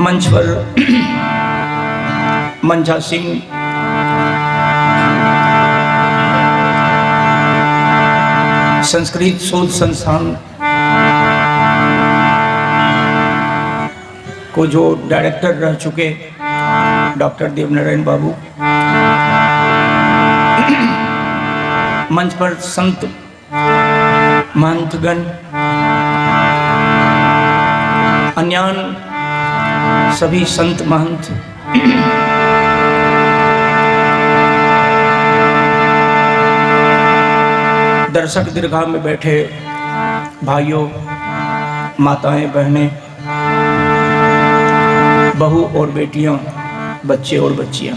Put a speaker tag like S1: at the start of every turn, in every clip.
S1: मंच पर मंचासीन संस्कृत शोध संस्थान को जो डायरेक्टर रह चुके डॉक्टर देवनारायण बाबू, मंच पर संत महंतगण, अन्यान सभी संत महंत, दर्शक दीर्घा में बैठे भाइयों, माताएं, बहनें, बहू और बेटियां, बच्चे और बच्चियां,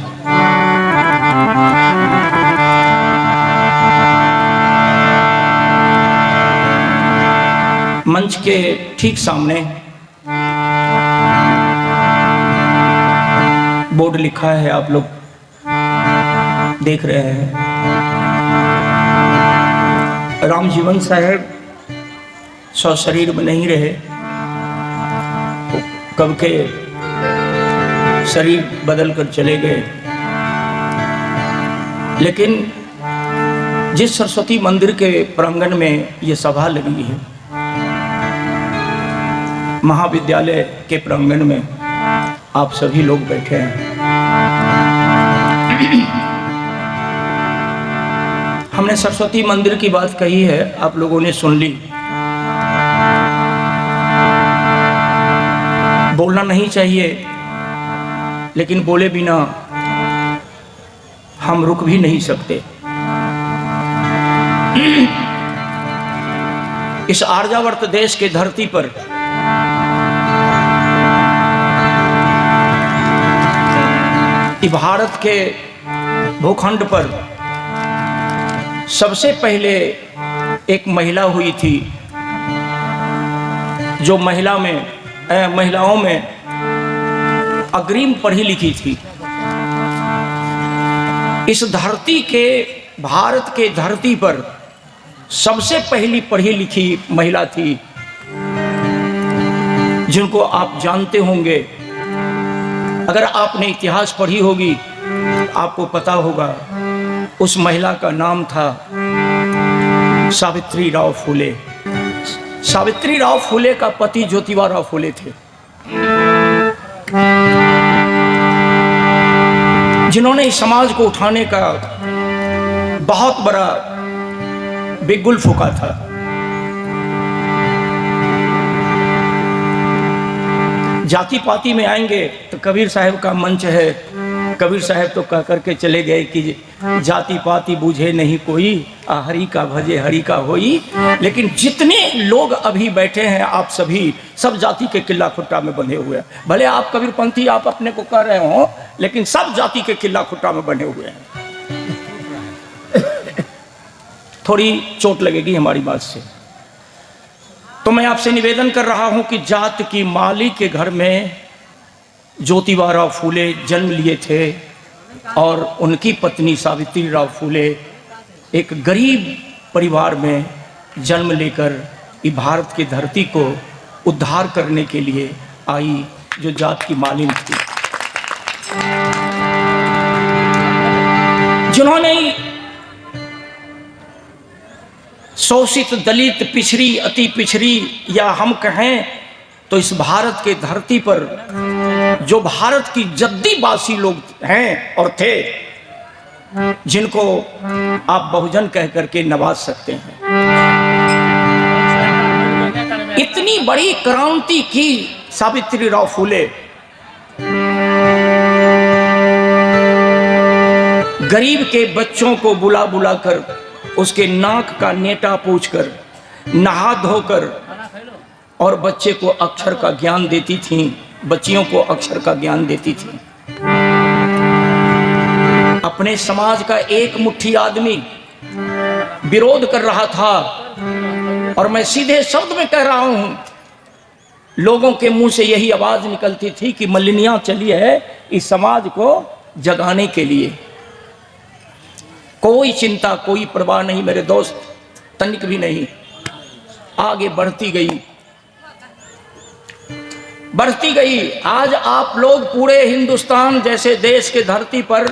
S1: मंच के ठीक सामने बोर्ड लिखा है, आप लोग देख रहे हैं। राम जीवन साहब शरीर में नहीं रहे, कब के शरीर बदल कर चले गए, लेकिन जिस सरस्वती मंदिर के प्रांगण में ये सभा लगी है, महाविद्यालय के प्रांगण में आप सभी लोग बैठे हैं। हमने सरस्वती मंदिर की बात कही है, आप लोगों ने सुन ली। बोलना नहीं चाहिए, लेकिन बोले बिना हम रुक भी नहीं सकते। इस आर्यावर्त देश के धरती पर भारत के भूखंड पर सबसे पहले एक महिला हुई थी, जो महिलाओं में अग्रिम पढ़ी लिखी थी। इस धरती के, भारत के धरती पर सबसे पहली पढ़ी लिखी महिला थी, जिनको आप जानते होंगे। अगर आपने इतिहास पढ़ी होगी, आपको पता होगा उस महिला का नाम था सावित्री राव फुले। सावित्री राव फुले का पति ज्योतिबा राव फुले थे, जिन्होंने इस समाज को उठाने का बहुत बड़ा बिगुल फूंका था। जाति पाति में आएंगे तो कबीर साहब का मंच है। कबीर साहब तो कह करके चले गए कि जाति पाति बूझे नहीं कोई, हरि का भजे हरि का होई। लेकिन जितने लोग अभी बैठे हैं, आप सभी सब जाति के किला खुट्टा में बंधे हुए हैं। भले आप कबीरपंथी आप अपने को कह रहे हो, लेकिन सब जाति के किला खुट्टा में बंधे हुए हैं। थोड़ी चोट लगेगी हमारी बात से, तो मैं आपसे निवेदन कर रहा हूं कि जात की माली के घर में ज्योतिबा राव फूले जन्म लिए थे, और उनकी पत्नी सावित्री राव फूले एक गरीब परिवार में जन्म लेकर भारत की धरती को उद्धार करने के लिए आई, जो जात की मालिन थी, जिन्होंने शोषित, दलित, पिछड़ी, अति पिछड़ी, या हम कहें तो इस भारत के धरती पर जो भारत की जद्दीवासी लोग हैं और थे, जिनको आप बहुजन कह करके नवाज सकते हैं। इतनी बड़ी क्रांति की सावित्री राव फूले, गरीब के बच्चों को बुला बुला कर उसके नाक का नेटा पूछकर, नहा धोकर, और बच्चे को अक्षर का ज्ञान देती थीं, बच्चियों को अक्षर का ज्ञान देती थीं। अपने समाज का एक मुट्ठी आदमी विरोध कर रहा था, और मैं सीधे शब्द में कह रहा हूं, लोगों के मुंह से यही आवाज निकलती थी कि मलिनियां चली है इस समाज को जगाने के लिए। कोई चिंता, कोई परवाह नहीं मेरे दोस्त, तनिक भी नहीं। आगे बढ़ती गई, बढ़ती गई। आज आप लोग पूरे हिंदुस्तान जैसे देश के धरती पर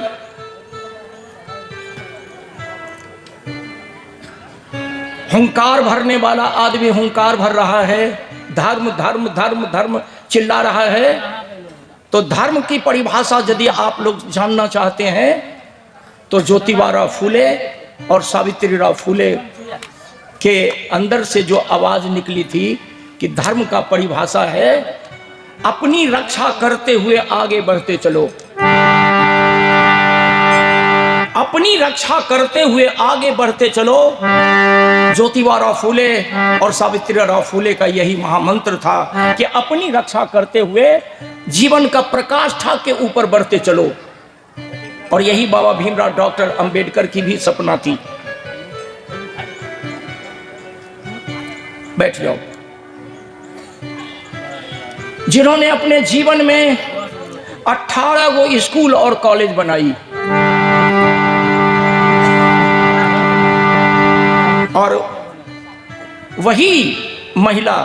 S1: हुंकार भरने वाला आदमी हुंकार भर रहा है, धर्म धर्म धर्म धर्म चिल्ला रहा है। तो धर्म की परिभाषा यदि आप लोग जानना चाहते हैं तो ज्योतिबाराव फूले और सावित्रीराव फूले के अंदर से जो आवाज निकली थी कि धर्म का परिभाषा है अपनी रक्षा करते हुए आगे बढ़ते चलो, अपनी रक्षा करते हुए आगे बढ़ते चलो। ज्योतिबाराव फूले और सावित्रीराव फूले का यही महामंत्र था कि अपनी रक्षा करते हुए जीवन का प्रकाष्ठा के ऊपर बढ़ते चलो। और यही बाबा भीमराव डॉक्टर अंबेडकर की भी सपना थी। बैठ जाओ। जिन्होंने अपने जीवन में 18 वो स्कूल और कॉलेज बनाई और वही महिला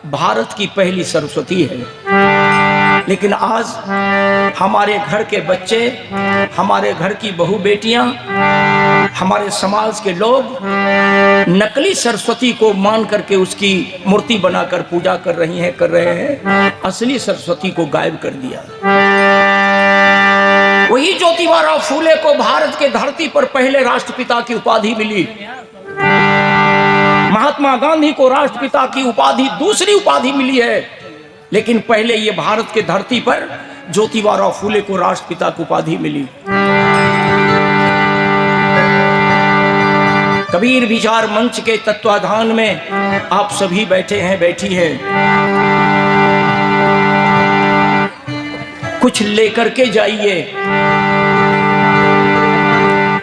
S1: भारत की पहली सरस्वती है। लेकिन आज हमारे घर के बच्चे, हमारे घर की बहू बेटियां, हमारे समाज के लोग नकली सरस्वती को मान करके उसकी मूर्ति बनाकर पूजा कर रहे हैं। असली सरस्वती को गायब कर दिया। वही ज्योतिबाराव फूले को भारत के धरती पर पहले राष्ट्रपिता की उपाधि मिली। महात्मा गांधी को राष्ट्रपिता की उपाधि दूसरी उपाधि मिली है, लेकिन पहले ये भारत के धरती पर ज्योतिबाराव फूले को राष्ट्रपिता की उपाधि मिली। कबीर विचार मंच के तत्वाधान में आप सभी बैठे हैं, बैठी हैं। कुछ लेकर के जाइए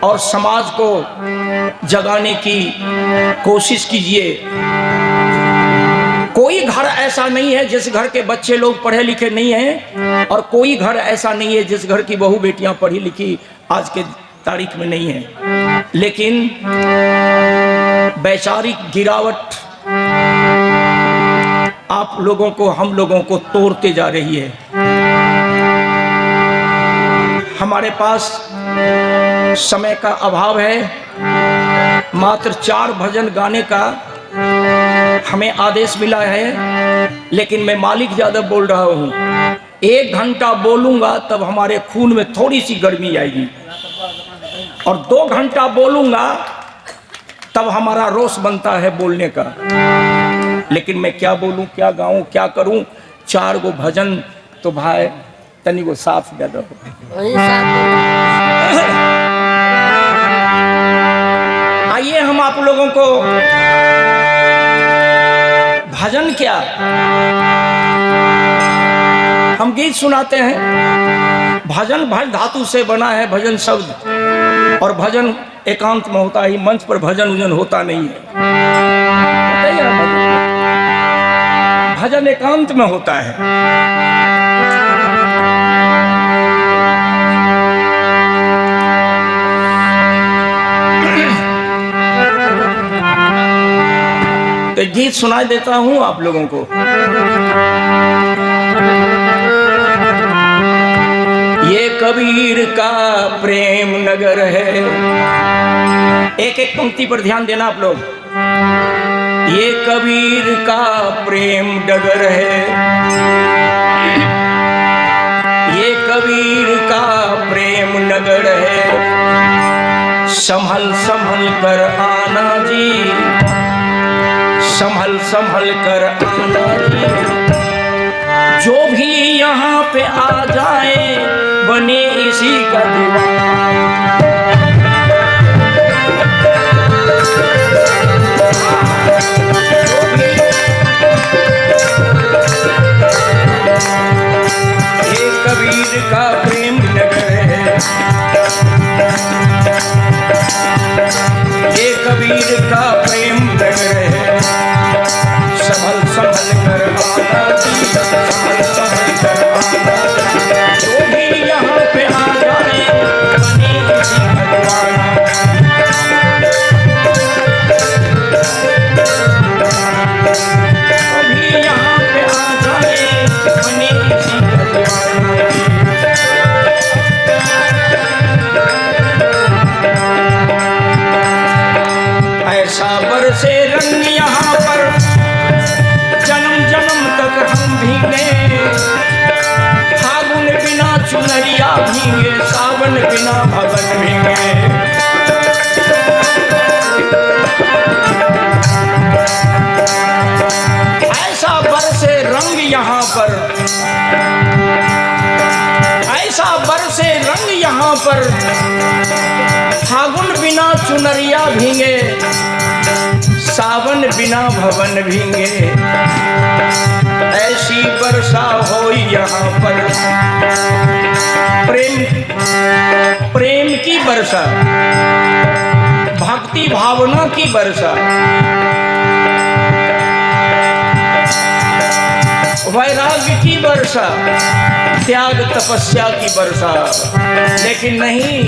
S1: और समाज को जगाने की कोशिश कीजिए। कोई घर ऐसा नहीं है जिस घर के बच्चे लोग पढ़े लिखे नहीं हैं, और कोई घर ऐसा नहीं है जिस घर की बहू बेटियां पढ़ी लिखी आज के तारीख में नहीं है। लेकिन वैचारिक गिरावट आप लोगों को, हम लोगों को तोड़ते जा रही है। हमारे पास समय का अभाव है। मात्र 4 भजन गाने का हमें आदेश मिला है, लेकिन मैं मालिक ज्यादा बोल रहा हूं। 1 घंटा बोलूंगा तब हमारे खून में थोड़ी सी गर्मी आएगी, और 2 घंटा बोलूंगा तब हमारा रोष बनता है बोलने का। लेकिन मैं क्या बोलूं, क्या गाऊं, क्या करूं? 4 गो भजन तो भाई तनी को साफ दे दो। आइए हम आप लोगों को भजन क्या, हम गीत सुनाते हैं। भजन भज धातु से बना है भजन शब्द, और भजन एकांत में होता है। मंच पर भजन उजन होता नहीं है। भजन एकांत में होता है। तो गीत सुनाई देता हूं आप लोगों को। ये कबीर का प्रेम नगर है। एक एक पंक्ति पर ध्यान देना आप लोग। ये कबीर का प्रेम डगर है, ये कबीर का प्रेम नगर है। संभल संभल कर आना जी, संभल संभल कर आना जी। जो भी यहाँ पे आ जाए बने इसी का दीवाना। ये कबीर का प्रेम नगर है, ये कबीर का प्रेम नगर है। संभल संभल कर आना जी, संभल संभल कर आना। जो भी यहाँ पे आ जाए बिना भवन भीगे। ऐसा बरसे रंग यहाँ पर, ऐसा बरसे रंग यहाँ पर, फागुन बिना चुनरिया भींगे, सावन बिना भवन भींगे। ऐसी वर्षा हो यहाँ पर, प्रेम की वर्षा, भक्ति भावना की वर्षा, वैराग्य की वर्षा, त्याग तपस्या की वर्षा। लेकिन नहीं,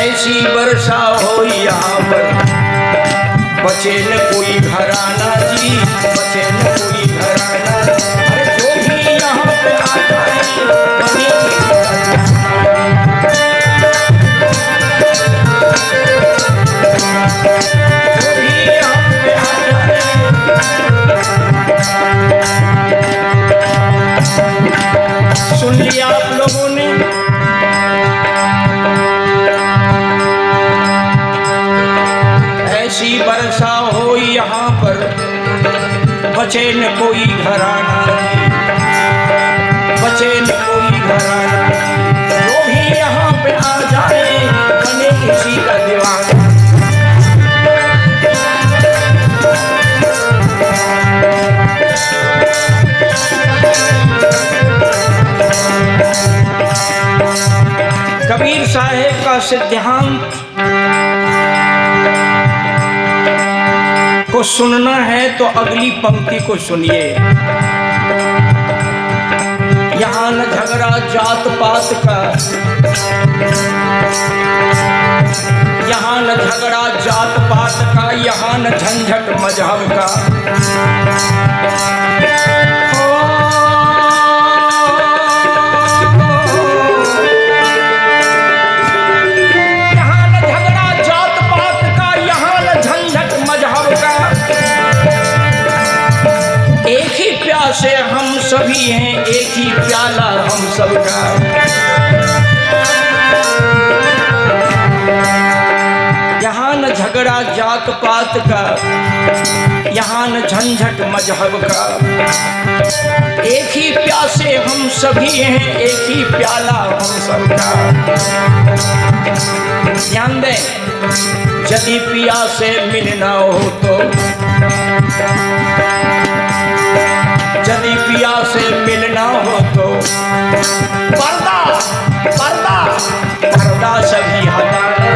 S1: ऐसी वर्षा हो यहाँ पर, बचे न कोई घराना जी, बचे न कोई घराना। अरे जो भी यहाँ पे आता है बनी जो भी यहाँ पे आता है। सुन लिया आप लोगों ने, ऐसी वर्षा हो यहाँ पर, बचे न कोई घराना, बचे न कोई घराना। जो भी यहाँ पे आ जाए बने किसी का दीवाना। कबीर साहेब का सिद्धांत को सुनना है तो अगली पंक्ति को सुनिए। यहाँ न झगड़ा जात पात का, यहाँ न झगड़ा जात पात का, यहाँ न झंझट मजहब का। से हम सभी हैं, एक ही प्याला हम सबका। यहाँ न झगड़ा जात पात का, यहाँ न झंझट मजहब का। एक ही प्यासे हम सभी हैं, एक ही प्याला हम सबका। ध्यान दें, यदि पिया से मिलना हो तो, यदि पिया से मिलना हो तो पर्दा पर्दा पर्दा सभी हटा ले।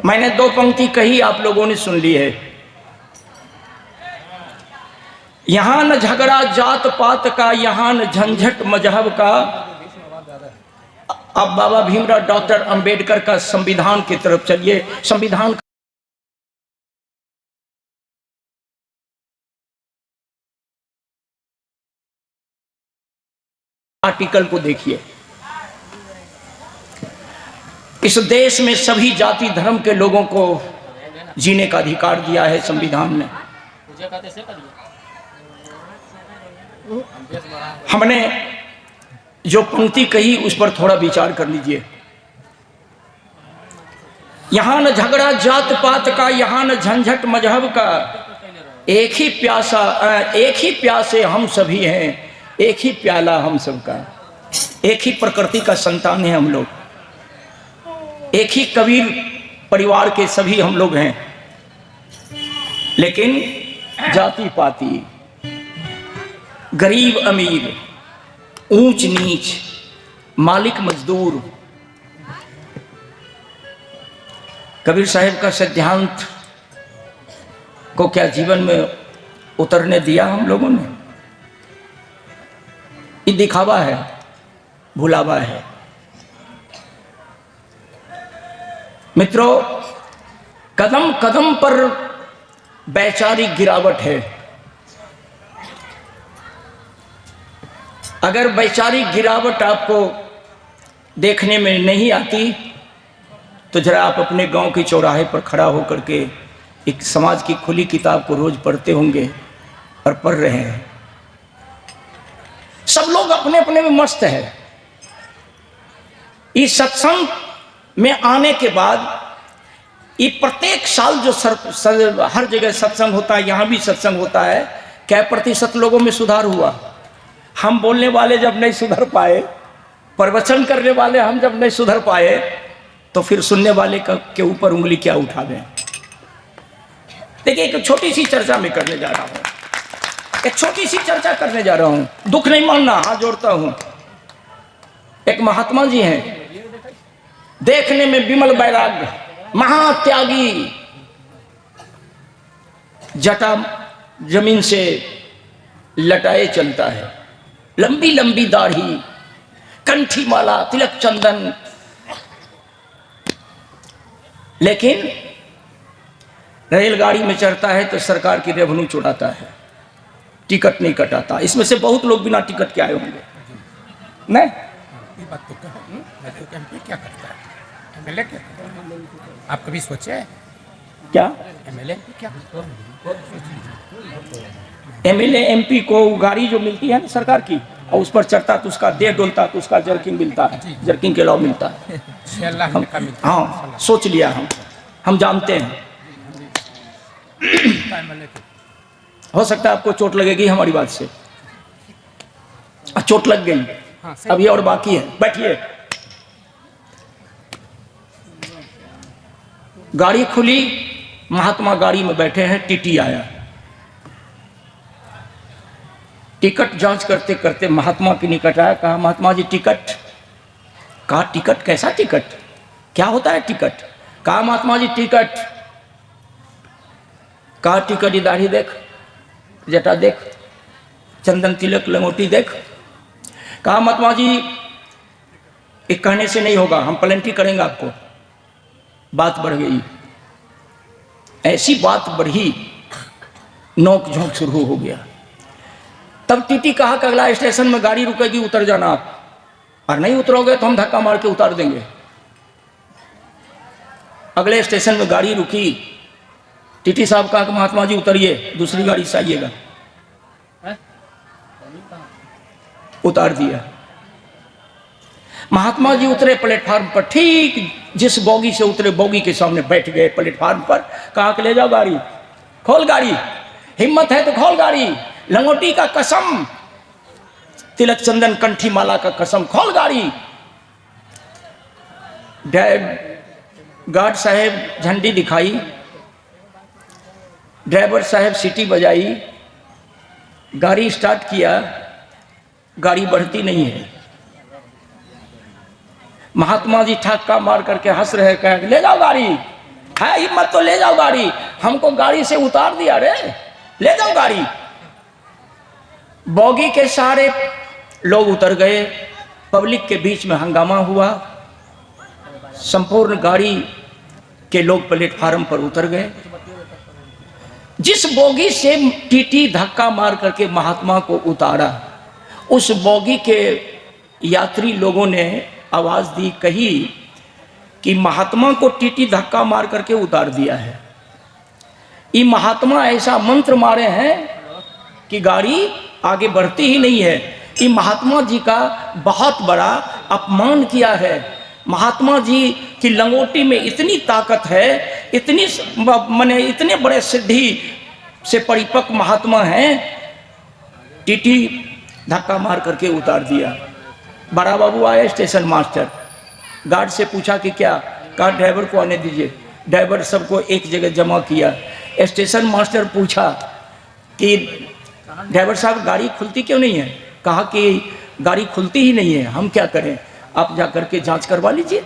S1: मैंने दो पंक्ति कही, आप लोगों ने सुन ली है। यहाँ न झगड़ा जात पात का, यहाँ न झंझट मजहब का। अब बाबा भीमराव डॉक्टर अंबेडकर का संविधान की तरफ चलिए। संविधान आर्टिकल को देखिए। इस देश में सभी जाति धर्म के लोगों को जीने का अधिकार दिया है संविधान ने। हमने जो पंक्ति कही उस पर थोड़ा विचार कर लीजिए। यहाँ न झगड़ा जात पात का, यहाँ न झंझट मजहब का। एक ही प्यासे हम सभी हैं, एक ही प्याला हम सबका। एक ही प्रकृति का संतान है हम लोग, एक ही कबीर परिवार के सभी हम लोग हैं। लेकिन जाति पाति, गरीब अमीर, ऊंच नीच, मालिक मजदूर। कबीर साहब का सिद्धांत को क्या जीवन में उतरने दिया हम लोगों ने? ये दिखावा है, भुलावा है। मित्रों, कदम कदम पर वैचारिक गिरावट है। अगर वैचारिक गिरावट आपको देखने में नहीं आती तो जरा आप अपने गांव के चौराहे पर खड़ा होकर के एक समाज की खुली किताब को रोज पढ़ते होंगे और पढ़ रहे हैं। सब लोग अपने अपने में मस्त है। इस सत्संग में आने के बाद ये प्रत्येक साल जो हर जगह सत्संग होता है, यहाँ भी सत्संग होता है, क्या प्रतिशत लोगों में सुधार हुआ? हम बोलने वाले जब नहीं सुधर पाए, प्रवचन करने वाले हम जब नहीं सुधर पाए, तो फिर सुनने वाले के ऊपर उंगली क्या उठा दें? देखिए, एक छोटी सी चर्चा में करने जा रहा हूँ, एक छोटी सी चर्चा करने जा रहा हूँ। दुख नहीं मानना, हाथ जोड़ता हूँ। एक महात्मा जी हैं, देखने में विमल वैराग्य, महात्यागी, जटा जमीन से लटाए चलता है, लंबी लंबी दाढ़ी, कंठी माला, तिलक चंदन, लेकिन रेलगाड़ी में चढ़ता है तो सरकार की रेवेन्यू चुराता है, टिकट नहीं कटाता। इसमें से बहुत लोग बिना टिकट के आए होंगे। नहीं,
S2: ये बात तो क्या करता है एमएलए? क्या करता है? आप कभी सोचे हैं
S1: क्या
S2: एमएलए क्या?
S1: एमएलए एमपी को गाड़ी जो मिलती है ना सरकार की, और उस पर चढ़ता तो उसका देह डोलता तो उसका जर्किंग मिलता है, जर्किंग के अलावा मिलता है।
S2: 6 लाख का मिलता है।
S1: हाँ, सोच लिया, हम जानते हैं। हो सकता है आपको चोट लगेगी हमारी बात से, चोट लग गई।
S2: हाँ,
S1: अभी और बाकी है, बैठिए। गाड़ी खुली, महात्मा गाड़ी में बैठे हैं, टीटी आया। टिकट जांच करते करते महात्मा के निकट आया, कहा महात्मा जी टिकट। कहा टिकट? कैसा टिकट? क्या होता है टिकट? कहा महात्मा जी टिकट। कहा टिकट, दाढ़ी देख, जटा देख, चंदन तिलक लंगोटी देख। कहा महात्मा जी एक कहने से नहीं होगा, हम प्लेंटी करेंगे आपको। बात बढ़ गई, ऐसी बात बढ़ी, नोक झोंक शुरू हो गया। तब टीटी कहा कि अगला स्टेशन में गाड़ी रुकेगी, उतर जाना आप, और नहीं उतरोगे तो हम धक्का मार के उतार देंगे। अगले स्टेशन में गाड़ी रुकी, टीटी साहब कहा कि महात्मा जी उतरिए, दूसरी गाड़ी से आइएगा। उतार दिया। महात्मा जी उतरे प्लेटफार्म पर, ठीक जिस बोगी से उतरे बोगी के सामने बैठ गए प्लेटफार्म पर। कहा कि ले जाओ गाड़ी, खोल गाड़ी, हिम्मत है तो खोल गाड़ी, लंगोटी का कसम, तिलक चंदन कंठी माला का कसम, खोल गाड़ी। गार्ड साहब झंडी दिखाई, ड्राइवर साहब सीटी बजाई, गाड़ी स्टार्ट किया, गाड़ी बढ़ती नहीं है। महात्मा जी ठक्का मार करके हंस रहे, कहे ले जाओ गाड़ी, है हिम्मत तो ले जाओ गाड़ी, हमको गाड़ी से उतार दिया रे, ले जाओ गाड़ी। बोगी के सारे लोग उतर गए, पब्लिक के बीच में हंगामा हुआ, संपूर्ण गाड़ी के लोग प्लेटफार्म पर उतर गए। जिस बोगी से टीटी धक्का मार करके महात्मा को उतारा, उस बोगी के यात्री लोगों ने आवाज दी, कही कि महात्मा को टीटी धक्का मार करके उतार दिया है। ये महात्मा ऐसा मंत्र मारे हैं कि गाड़ी आगे बढ़ती ही नहीं है। ये महात्मा जी का बहुत बड़ा अपमान किया है। महात्मा जी की लंगोटी में इतनी ताकत है, इतनी माने इतने बड़े सिद्धि से परिपक्व महात्मा हैं, टीटी धक्का मार करके उतार दिया। बड़ा बाबू आए, स्टेशन मास्टर, गार्ड से पूछा कि क्या? कहा ड्राइवर को आने दीजिए। ड्राइवर सबको एक जगह जमा किया। स्टेशन मास्टर पूछा कि ड्राइवर साहब गाड़ी खुलती क्यों नहीं है? कहा कि गाड़ी खुलती ही नहीं है, हम क्या करें, आप जा करके जांच करवा लीजिए।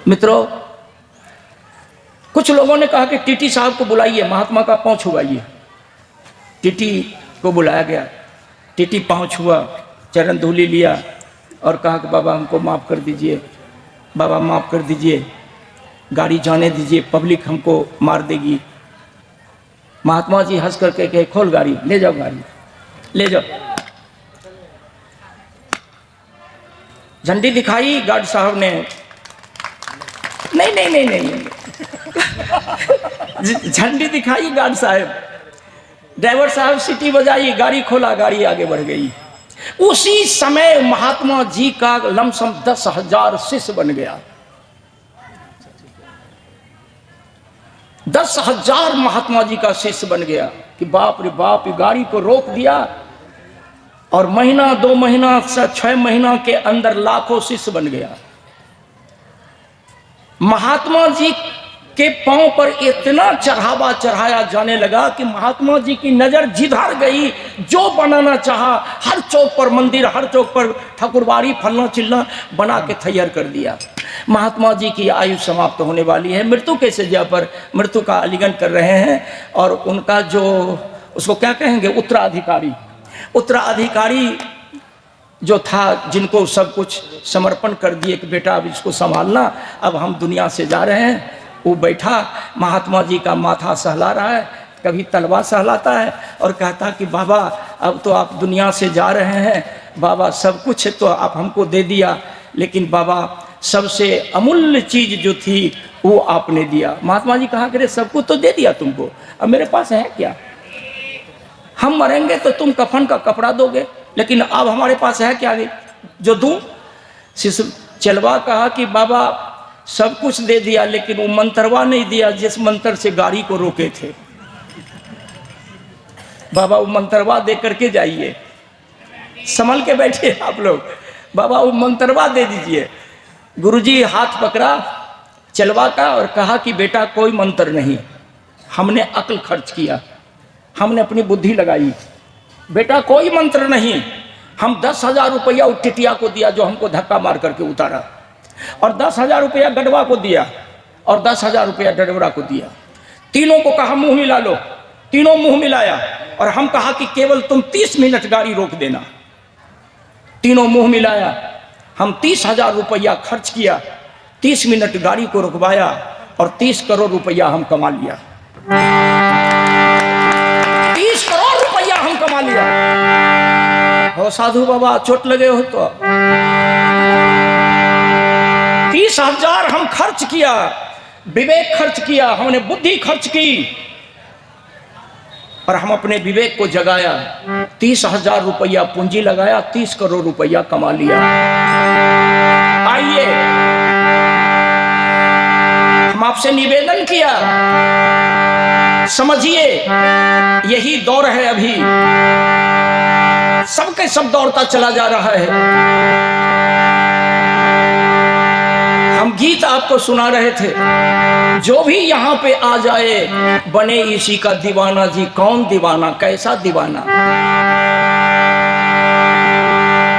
S1: मित्रों, कुछ लोगों ने कहा कि टीटी साहब को बुलाइए, महात्मा का पाँव छुआइए। टीटी को बुलाया गया, टीटी पाँव छुआ, चरण धूली लिया और कहा कि बाबा हमको माफ़ कर दीजिए, बाबा माफ़ कर दीजिए, गाड़ी जाने दीजिए, पब्लिक हमको मार देगी। महात्मा जी हंस करके कहे खोल गाड़ी, ले जाओ गाड़ी। ले जाओ। झंडी दिखाई गार्ड साहब ने, नहीं नहीं नहीं नहीं, झंडी दिखाई गार्ड साहब, ड्राइवर साहब सीटी बजाई, गाड़ी खोला, गाड़ी आगे बढ़ गई। उसी समय महात्मा जी का लमसम 10,000 शिष्य बन गया। 10,000 महात्मा जी का शिष्य बन गया कि बाप रे बाप, गाड़ी को रोक दिया और महीना 2 महीना 6 महीना के अंदर लाखों शिष्य बन गया। महात्मा जी के पांव पर इतना चढ़ावा चढ़ाया जाने लगा कि महात्मा जी की नजर जिधर गई, जो बनाना चाहा, हर चौक पर मंदिर, हर चौक पर ठाकुरबाड़ी, फलना चिल्ला बना के तैयार कर दिया। महात्मा जी की आयु समाप्त होने वाली है, मृत्यु के शैया पर मृत्यु का आलिंगन कर रहे हैं। और उनका जो, उसको क्या कहेंगे, उत्तराधिकारी जो था, जिनको सब कुछ समर्पण कर दिए कि बेटा अब इसको संभालना, अब हम दुनिया से जा रहे हैं, वो बैठा, महात्मा जी का माथा सहला रहा है, कभी तलवा सहलाता है और कहता कि बाबा अब तो आप दुनिया से जा रहे हैं, बाबा सब कुछ तो आप हमको दे दिया, लेकिन बाबा सबसे अमूल्य चीज जो थी वो आपने दिया। महात्मा जी कहा करे सब कुछ तो दे दिया तुमको, अब मेरे पास है क्या? हम मरेंगे तो तुम कफन का कपड़ा दोगे, लेकिन अब हमारे पास है क्या जो दूं? शिष्य चलवा कहा कि बाबा सब कुछ दे दिया, लेकिन वो मंत्रवा नहीं दिया जिस मंत्र से गाड़ी को रोके थे। बाबा वो मंत्रवा दे करके जाइए, संभल के बैठिए आप लोग, बाबा वो मंत्रवा दे दीजिए। गुरुजी हाथ पकड़ा चलवा का और कहा कि बेटा कोई मंत्र नहीं, हमने अक्ल खर्च किया, हमने अपनी बुद्धि लगाई, बेटा कोई मंत्र नहीं। हम 10,000 रुपया उस टिटिया को दिया जो हमको धक्का मार करके उतारा, और 10,000 रुपया गढ़वा को दिया, और 10,000 रुपया डडवरा को दिया। तीनों को कहा मुंह मिला लो, तीनों मुंह मिलाया, और हम कहा कि केवल तुम 30 मिनट गाड़ी रोक देना। तीनों मुंह मिलाया, हम 30,000 रुपया खर्च किया, 30 मिनट गाड़ी को रुकवाया, और 30 करोड़ रुपया हम कमा लिया। 30 करोड़ रुपया हम कमा लिया। हो साधु बाबा, चोट लगे हो तो 30,000 हम खर्च किया, विवेक खर्च किया, हमने बुद्धि खर्च की, और हम अपने विवेक को जगाया। 30,000 रुपया पूंजी लगाया, 30 करोड़ रुपया कमा लिया। आइए, हम आपसे निवेदन किया, समझिए यही दौर है, अभी सबके सब दौड़ता चला जा रहा है। हम गीत आपको सुना रहे थे, जो भी यहाँ पे आ जाए बने इसी का दीवाना जी। कौन दीवाना, कैसा दीवाना?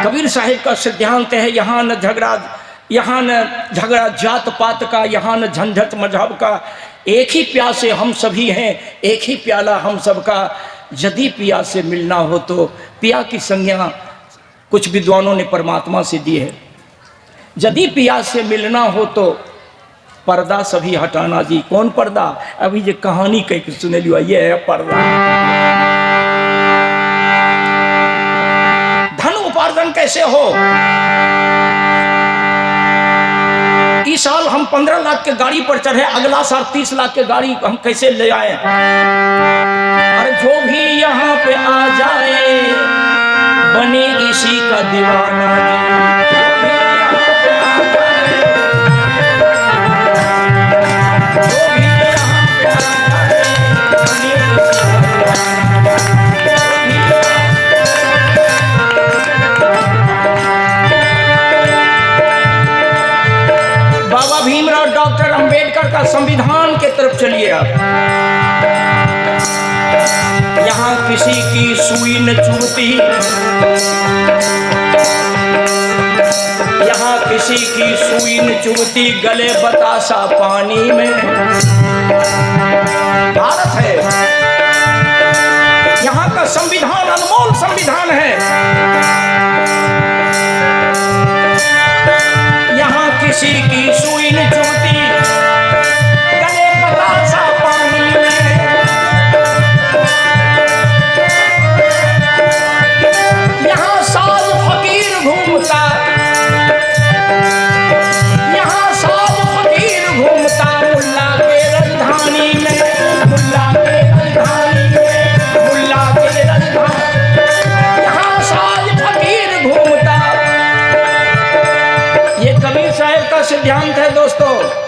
S1: कबीर साहिब का सिद्धांत है, यहाँ न झगड़ा जात पात का, यहाँ न झंझट मजहब का, एक ही प्यासे हम सभी हैं, एक ही प्याला हम सबका। यदि पिया से मिलना हो तो पिया की संज्ञा कुछ विद्वानों ने परमात्मा से दी है। यदि पिया से मिलना हो तो पर्दा सभी हटाना जी। कौन पर्दा? अभी ये कहानी कह के सुने लियो, ये है पर्दा। धन उपार्जन कैसे हो? इस साल हम 15 लाख के गाड़ी पर चढ़े, अगला साल 30 लाख के गाड़ी हम कैसे ले आए? अरे जो भी यहाँ पे आ जाए बने इसी का दीवाना जी। बाबा भीमराव डॉक्टर अंबेडकर का संविधान के तरफ चलिए आप। यहाँ किसी की सुई न चुभती, यहाँ किसी की सुई न चुभती, गले बतासा पानी में। भारत है, यहाँ का संविधान अनमोल संविधान है। यहाँ किसी की सुई न चुभती, गले बतासा पानी में।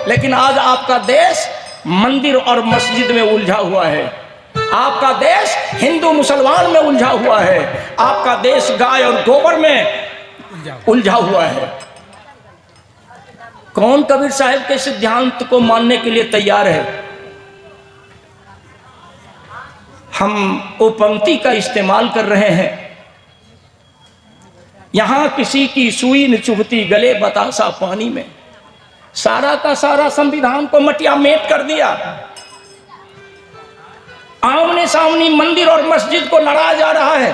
S1: लेकिन आज आपका देश मंदिर और मस्जिद में उलझा हुआ है। आपका देश हिंदू मुसलमान में उलझा हुआ है। आपका देश गाय और गोबर में उलझा हुआ है। कौन कबीर साहब के सिद्धांत को मानने के लिए तैयार है? हम वो पंक्ति का इस्तेमाल कर रहे हैं, यहां किसी की सुई न चुभती गले बतासा पानी में। सारा का सारा संविधान को मटिया मेट कर दिया। आमने सामने मंदिर और मस्जिद को लड़ाया जा रहा है।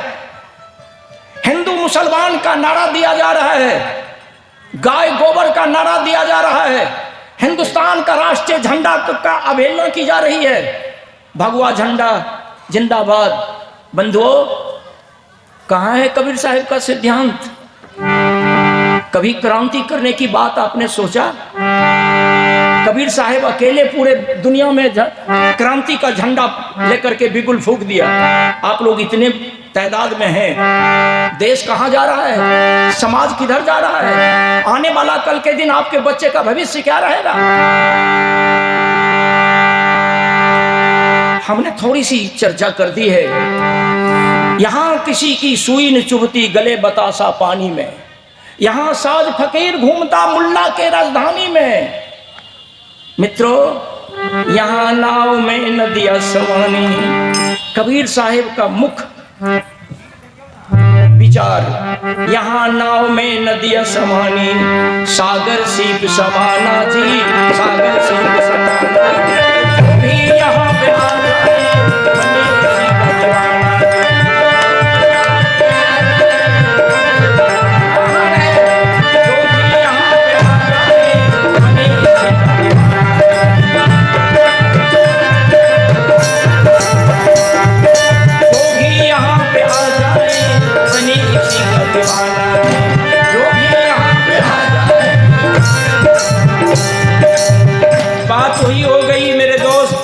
S1: हिंदू मुसलमान का नारा दिया जा रहा है, गाय गोबर का नारा दिया जा रहा है, हिंदुस्तान का राष्ट्रीय झंडा का अवहेलना की जा रही है। भगवा झंडा जिंदाबाद। बंधुओं, कहां है कबीर साहब का सिद्धांत? कभी क्रांति करने की बात आपने सोचा? कबीर साहब अकेले पूरे दुनिया में क्रांति का झंडा लेकर के बिगुल फूंक दिया। आप लोग इतने तादाद में हैं, देश कहां जा रहा है? समाज किधर जा रहा है? आने वाला कल के दिन आपके बच्चे का भविष्य क्या रहेगा? हमने थोड़ी सी चर्चा कर दी है। यहां किसी की सुई न चुभती गले बतासा पानी में। यहां साज फकीर घूमता मुल्ला के राजधानी में। मित्रों, यहां नाव में नदियां समानी। कबीर साहिब का मुख्य विचार, यहां नाव में नदियां समानी, सागर सीप समाना जी, सागर सीप समाना। भी यहां पे आ जाए बने किसी का दीवाना। बात वही हो गई मेरे दोस्त,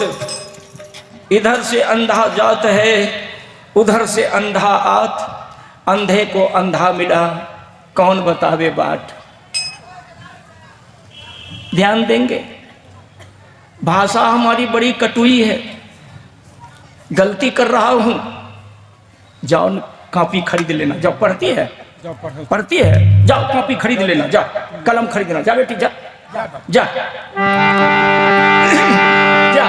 S1: इधर से अंधा जात है, उधर से अंधा आत, अंधे को अंधा मिला, कौन बतावे बाट। ध्यान देंगे, भाषा हमारी बड़ी कटुई है। गलती कर रहा हूं, जाओ कॉपी खरीद लेना। जाओ, पढ़ती है, पढ़ती है, जाओ कॉपी खरीद लेना, जाओ कलम खरीद लेना, जा बेटी जा जा जा।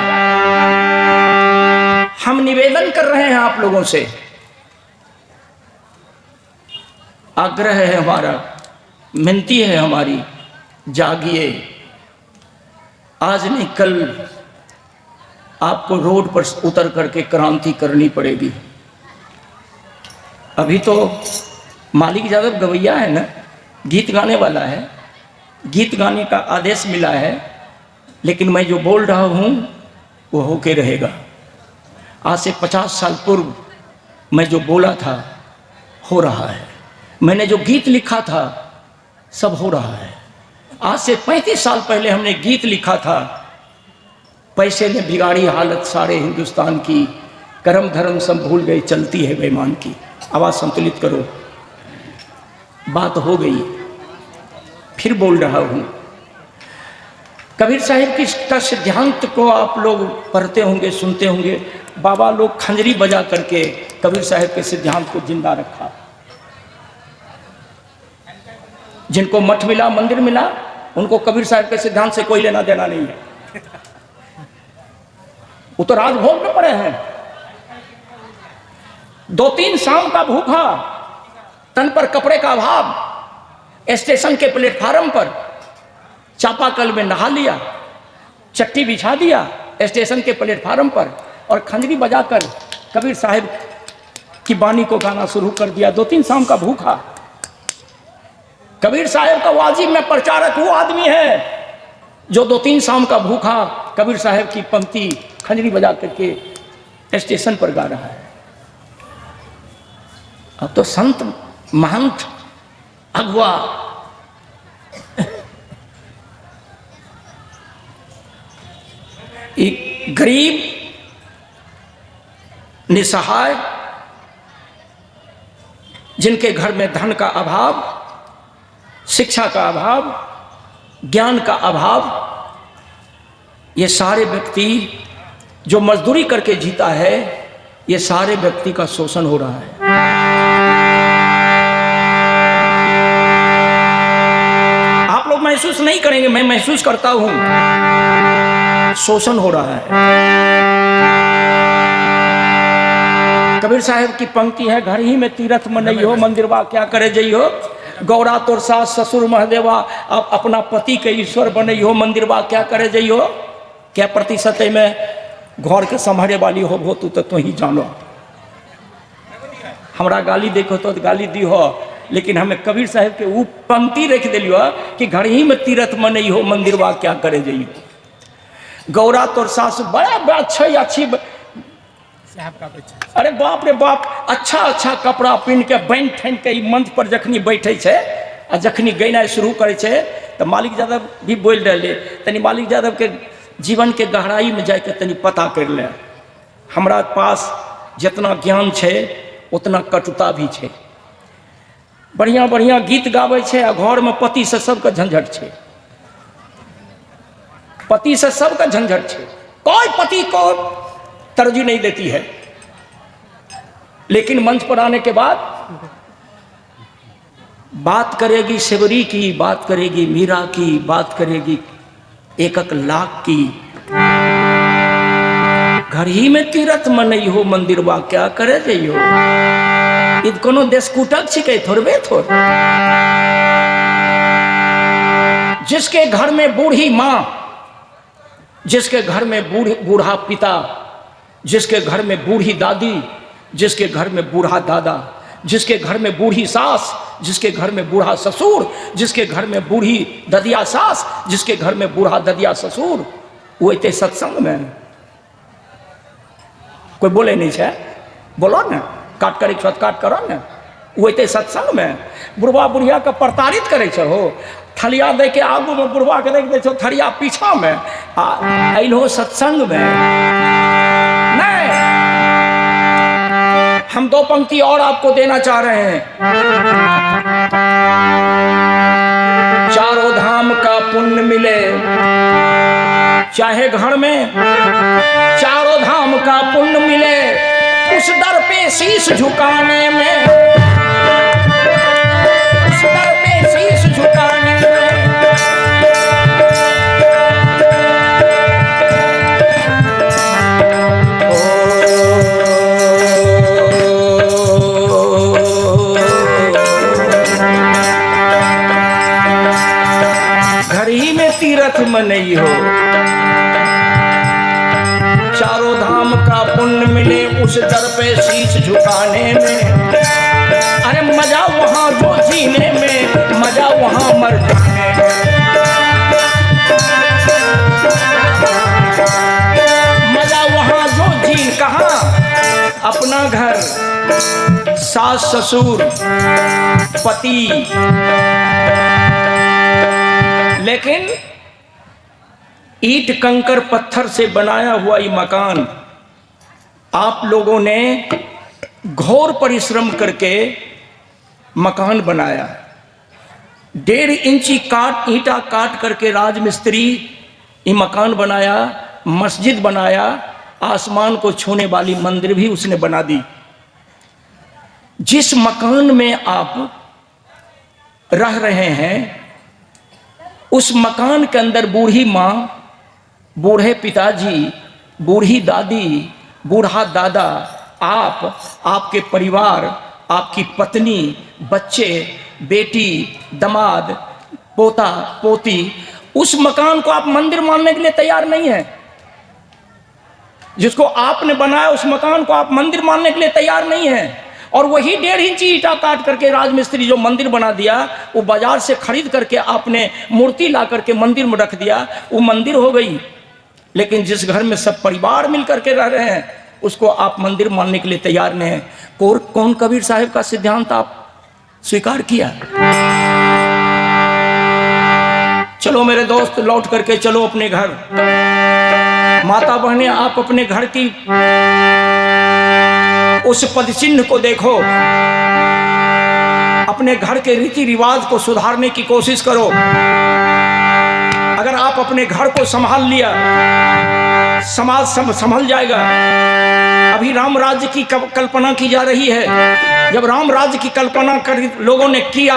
S1: हम निवेदन कर रहे हैं आप लोगों से, आग्रह है हमारा, मिनती है हमारी, जागिए। आज नहीं कल आपको रोड पर उतर करके क्रांति करनी पड़ेगी। अभी तो मालिक यादव गवैया है ना, गीत गाने वाला है, गीत गाने का आदेश मिला है, लेकिन मैं जो बोल रहा हूं वो होके रहेगा। आज से 50 साल पूर्व मैं जो बोला था हो रहा है। मैंने जो गीत लिखा था सब हो रहा है। आज से 35 साल पहले हमने गीत लिखा था, पैसे ने बिगाड़ी हालत सारे हिंदुस्तान की, कर्म धर्म सब भूल गए चलती है बेईमान की। आवाज संतुलित करो। बात हो गई, फिर बोल रहा हूं। कबीर साहिब की का सिद्धांत को आप लोग पढ़ते होंगे, सुनते होंगे। बाबा लोग खंजरी बजा करके कबीर साहिब के सिद्धांत को जिंदा रखा। जिनको मठ मिला, मंदिर मिला, उनको कबीर साहिब के सिद्धांत से कोई लेना देना नहीं है। वो तो राजभोग में पड़े हैं। 2-3 शाम का भूखा, तन पर कपड़े का अभाव, स्टेशन के प्लेटफार्म पर चापाकल में नहा लिया, चट्टी बिछा दिया स्टेशन के प्लेटफार्म पर, और खंजरी बजाकर कबीर साहिब की बानी को गाना शुरू कर दिया। 2-3 शाम का भूखा। कबीर साहिब का वाजिब में प्रचारक वो आदमी है जो 2-3 शाम का भूखा कबीर साहिब की पंक्ति खंजरी बजा करके स्टेशन पर गा रहा है। अब तो संत महंत अगुआ एक गरीब निसहाय, जिनके घर में धन का अभाव, शिक्षा का अभाव, ज्ञान का अभाव, ये सारे व्यक्ति जो मजदूरी करके जीता है, ये सारे व्यक्ति का शोषण हो रहा है। आप लोग महसूस नहीं करेंगे, मैं महसूस करता हूं, शोषण हो रहा है। कबीर साहब की पंक्ति है, घर ही में तीरथ मनई हो, मंदिरवा क्या करे जई हो। गौरा तोर सास ससुर महदेवा, अब अपना पति के ईश्वर बनई हो, मंदिरवा क्या करे जई हो। क्या प्रतिशत में घर के संभाले वाली हो तू तो ही जानो। हमरा गाली देखो तो गाली दी हो, लेकिन हमें कबीर साहब के वो पंक्ति रख दिलियो कि घर ही में तीरथ मनई हो, मंदिरवा क्या करे जई हो। गौरा तोर सास बड़ा अच्छी अरे बाप रे बाप, अच्छा कपड़ा पहन के बन ठन के मंच पर जखनी बैठे छे आ जखनी गैना शुरू करे छे तो मालिक यादव भी बोल रहे, तनी मालिक यादव के जीवन के गहराई में जाके तनी पता कर ले। हमरा पास जितना ज्ञान छे उतना कटुता भी छे। बढ़िया गीत गावे छे आ घर में पति से सबका झंझट छे, पति से सबका झंझट छे। कोई पति को तरजीह नहीं देती है, लेकिन मंच पर आने के बाद बात करेगी सेवरी की, बात करेगी मीरा की, बात करेगी एक लाख की। घर ही में तीरथ मनई हो, मंदिरवा क्या करे जइयो। इ कोनो देशकुटक छिके थोड़बे थोड़। जिसके घर में बूढ़ी माँ, जिसके घर में बूढ़ा पिता, जिसके घर में बूढ़ी दादी, जिसके घर में बूढ़ा दादा, जिसके घर में बूढ़ी सास, जिसके घर में बूढ़ा ससुर, जिसके घर में बूढ़ी ददिया सास, जिसके घर में बूढ़ा ददिया ससुर, वो इतने सत्संग में कोई बोले नहीं है, बोलो ना, काट कर एक काट करो ना। वो इतने सत्संग में बुढ़वा बुढ़िया का प्रताड़ित करे हो, थलिया दे के आगू में बुढ़वा के देख दे थलिया पीछा में अलो सत्संग में नहीं। हम दो पंक्ति और आपको देना चाह रहे हैं। चारों धाम का पुण्य मिले, चाहे घर में चारों धाम का पुण्य मिले, उस दर पे शीश झुकाने में, उस दर पे शीश झुकाने में। तीरथ मनई हो, चारों धाम का पुण्य मिले, उस दर पे शीश झुकाने में। अरे मजा वहां जो जीने में, मजा वहां मर जाने में। मजा वहां जो जी, कहां? अपना घर, सास ससुर, पति। लेकिन ईंट कंकर पत्थर से बनाया हुआ ये मकान आप लोगों ने घोर परिश्रम करके मकान बनाया। 1.5 इंची ईंटा काट करके राजमिस्त्री ये मकान बनाया, मस्जिद बनाया, आसमान को छूने वाली मंदिर भी उसने बना दी। जिस मकान में आप रह रहे हैं, उस मकान के अंदर बूढ़ी माँ, बूढ़े पिताजी, बूढ़ी दादी, बूढ़ा दादा, आप, आपके परिवार, आपकी पत्नी, बच्चे, बेटी, दामाद, पोता, पोती, उस मकान को आप मंदिर मानने के लिए तैयार नहीं है। जिसको आपने बनाया उस मकान को आप मंदिर मानने के लिए तैयार नहीं है। और वही 1.5 इंची ईंटा काट करके राजमिस्त्री जो मंदिर बना दिया, वो बाजार से खरीद करके आपने मूर्ति ला करके मंदिर में रख दिया, वो मंदिर हो गई। लेकिन जिस घर में सब परिवार मिल करके रह रहे हैं, उसको आप मंदिर मानने के लिए तैयार नहीं है। कौन कबीर साहब का सिद्धांत आप स्वीकार किया? चलो मेरे दोस्त, लौट करके चलो अपने घर। माता बहनें, आप अपने घर की उस पद चिन्ह को देखो, अपने घर के रीति रिवाज को सुधारने की कोशिश करो। अगर आप अपने घर को संभाल लिया, समाज संभल जाएगा। अभी राम राज्य की कल्पना की जा रही है। जब राम राज्य की कल्पना कर लोगों ने किया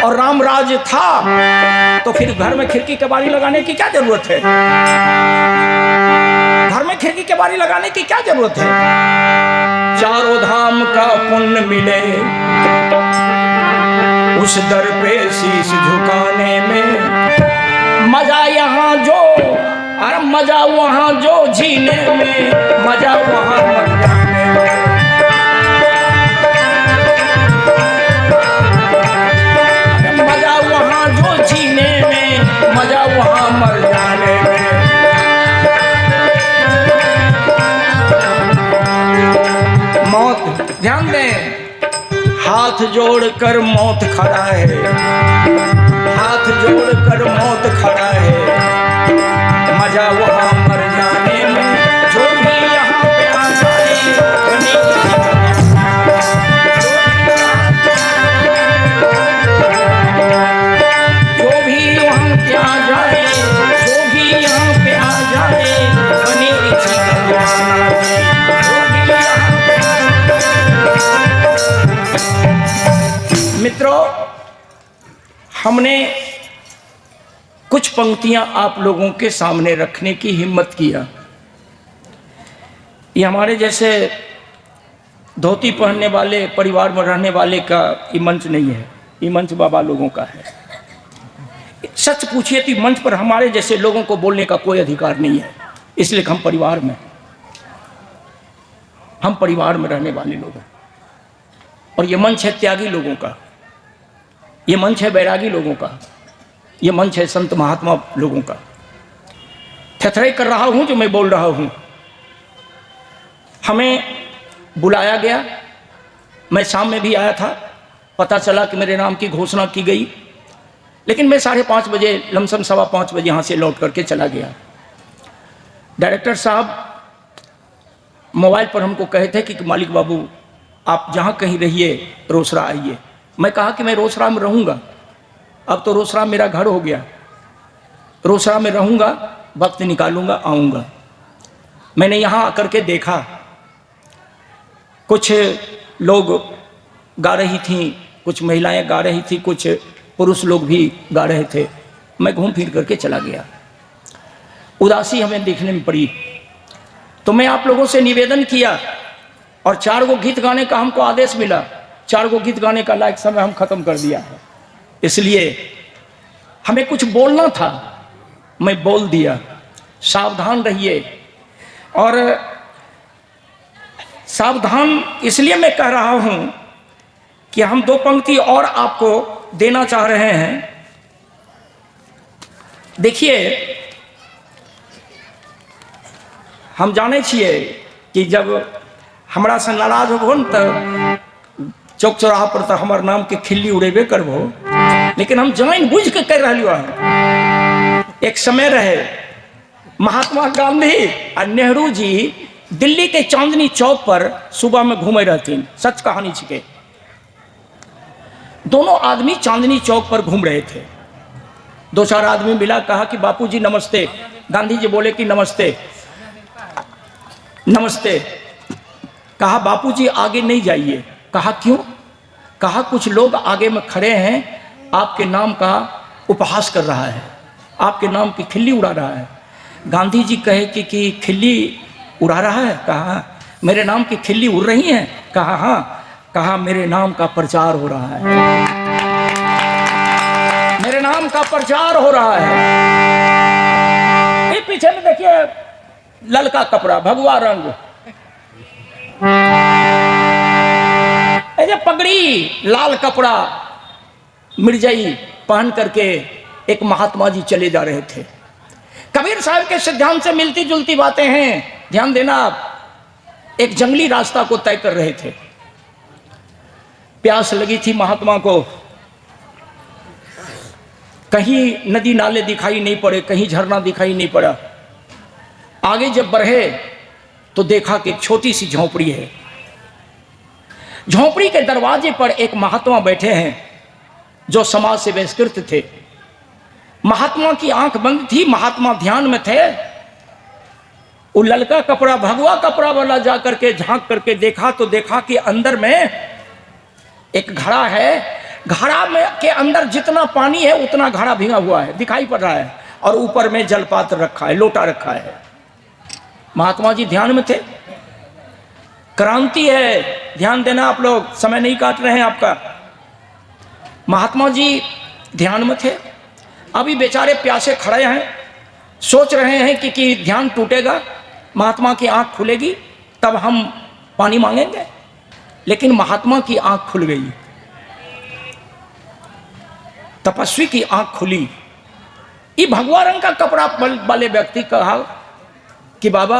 S1: और राम राज्य था, तो फिर घर में खिड़की केबाड़ी लगाने की क्या जरूरत है? घर में खिड़की केबाड़ी लगाने की क्या जरूरत है? चारों धाम का पुण्य मिले उस दर पे शीश झुकाने में। मजा यहाँ जो, अरे मजा वहाँ जो जीने में, मजा वहाँ मर जाने में। मजा वहाँ जो जीने में, मजा वहाँ मर जाने में। मौत, ध्यान दें, हाथ जोड़कर मौत खड़ा है, हाथ जोड़कर मौत खड़ा है। मजा वहाँ मर जाने में, जो भी यहाँ पे आ जाए, जो भी वहाँ पे आ जाए, जो भी यहाँ पे आ जाए, बनी मित्रों, हमने कुछ पंक्तियां आप लोगों के सामने रखने की हिम्मत किया। ये हमारे जैसे धोती पहनने वाले परिवार में रहने वाले का ये मंच नहीं है, ये मंच बाबा लोगों का है। सच पूछिए तो मंच पर हमारे जैसे लोगों को बोलने का कोई अधिकार नहीं है, इसलिए हम परिवार में रहने वाले लोग हैं। और ये मंच है त्यागी लोगों का, ये मंच है बैरागी लोगों का, ये मंच है संत महात्मा लोगों का। थरथराई कर रहा हूं जो मैं बोल रहा हूं। हमें बुलाया गया, मैं शाम में भी आया था, पता चला कि मेरे नाम की घोषणा की गई, लेकिन मैं 5:30 बजे, लमसम 5:15 बजे यहाँ से लौट करके चला गया। डायरेक्टर साहब मोबाइल पर हमको कहे थे कि मालिक बाबू आप जहाँ कहीं रहिए, रोसड़ा आइए। मैं कहा कि मैं रोसड़ा में रहूँगा, अब तो रोसड़ा मेरा घर हो गया, रोसड़ा में रहूँगा, वक्त निकालूंगा, आऊँगा। मैंने यहाँ आकर के देखा, कुछ लोग गा रही थीं, कुछ महिलाएं गा रही थी, कुछ पुरुष लोग भी गा रहे थे। मैं घूम फिर करके चला गया, उदासी हमें देखने में पड़ी। तो मैं आप लोगों से निवेदन किया, और 4 गो गीत गाने का हमको आदेश मिला। 4 गो गीत गाने का लायक समय हम खत्म कर दिया है, इसलिए हमें कुछ बोलना था, मैं बोल दिया। सावधान रहिए, और सावधान इसलिए मैं कह रहा हूं कि हम 2 पंक्ति और आपको देना चाह रहे हैं। देखिए, हम जाने छिए कि जब हमरा से नाराज हो न तो चौक चौराहा पर तो हमारे नाम के खिल्ली उड़ेबे करबो, लेकिन हम जान बुझ के कर रही है। एक समय रहे, महात्मा गांधी और नेहरू जी दिल्ली के चांदनी चौक पर सुबह में घूमे रहती, सच कहानी छिके। दोनों आदमी चांदनी चौक पर घूम रहे थे। 2-4 आदमी मिला, कहा कि बापूजी नमस्ते। गांधी जी बोले कि नमस्ते नमस्ते। कहा बापूजी आगे नहीं जाइए। कहा क्यों? कहा कुछ लोग आगे में खड़े हैं, आपके नाम का उपहास कर रहा है, आपके नाम की खिल्ली उड़ा रहा है। गांधी जी कहे कि खिल्ली उड़ा रहा है? कहा मेरे नाम की खिल्ली उड़ रही है? कहा हाँ। कहा मेरे नाम का प्रचार हो रहा है, मेरे नाम का प्रचार हो रहा है। ये पीछे में देखिए ललका कपड़ा, भगवा रंग, ये पगड़ी, लाल कपड़ा, मिर्जाई पहन करके एक महात्मा जी चले जा रहे थे। कबीर साहब के सिद्धांत से मिलती जुलती बातें हैं, ध्यान देना आप। एक जंगली रास्ता को तय कर रहे थे। प्यास लगी थी महात्मा को, कहीं नदी नाले दिखाई नहीं पड़े, कहीं झरना दिखाई नहीं पड़ा। आगे जब बढ़े तो देखा कि एक छोटी सी झोपड़ी है। झोपड़ी के दरवाजे पर एक महात्मा बैठे हैं जो समाज से बहिष्कृत थे। महात्मा की आंख बंद थी, महात्मा ध्यान में थे। वो ललका कपड़ा, भगवा कपड़ा वाला जा करके झांक करके देखा तो देखा कि अंदर में एक घड़ा है। घड़ा में के अंदर जितना पानी है उतना घड़ा भीगा हुआ है, दिखाई पड़ रहा है, और ऊपर में जलपात्र रखा है, लोटा रखा है। महात्मा जी ध्यान में थे। क्रांति है, ध्यान देना आप लोग, समय नहीं काट रहे हैं आपका। महात्मा जी ध्यान में थे। अभी बेचारे प्यासे खड़े हैं, सोच रहे हैं कि ध्यान टूटेगा, महात्मा की आंख खुलेगी तब हम पानी मांगेंगे। लेकिन महात्मा की आंख खुल गई, तपस्वी की आंख खुली। ये भगवा रंग का कपड़ा वाले व्यक्ति कहा कि बाबा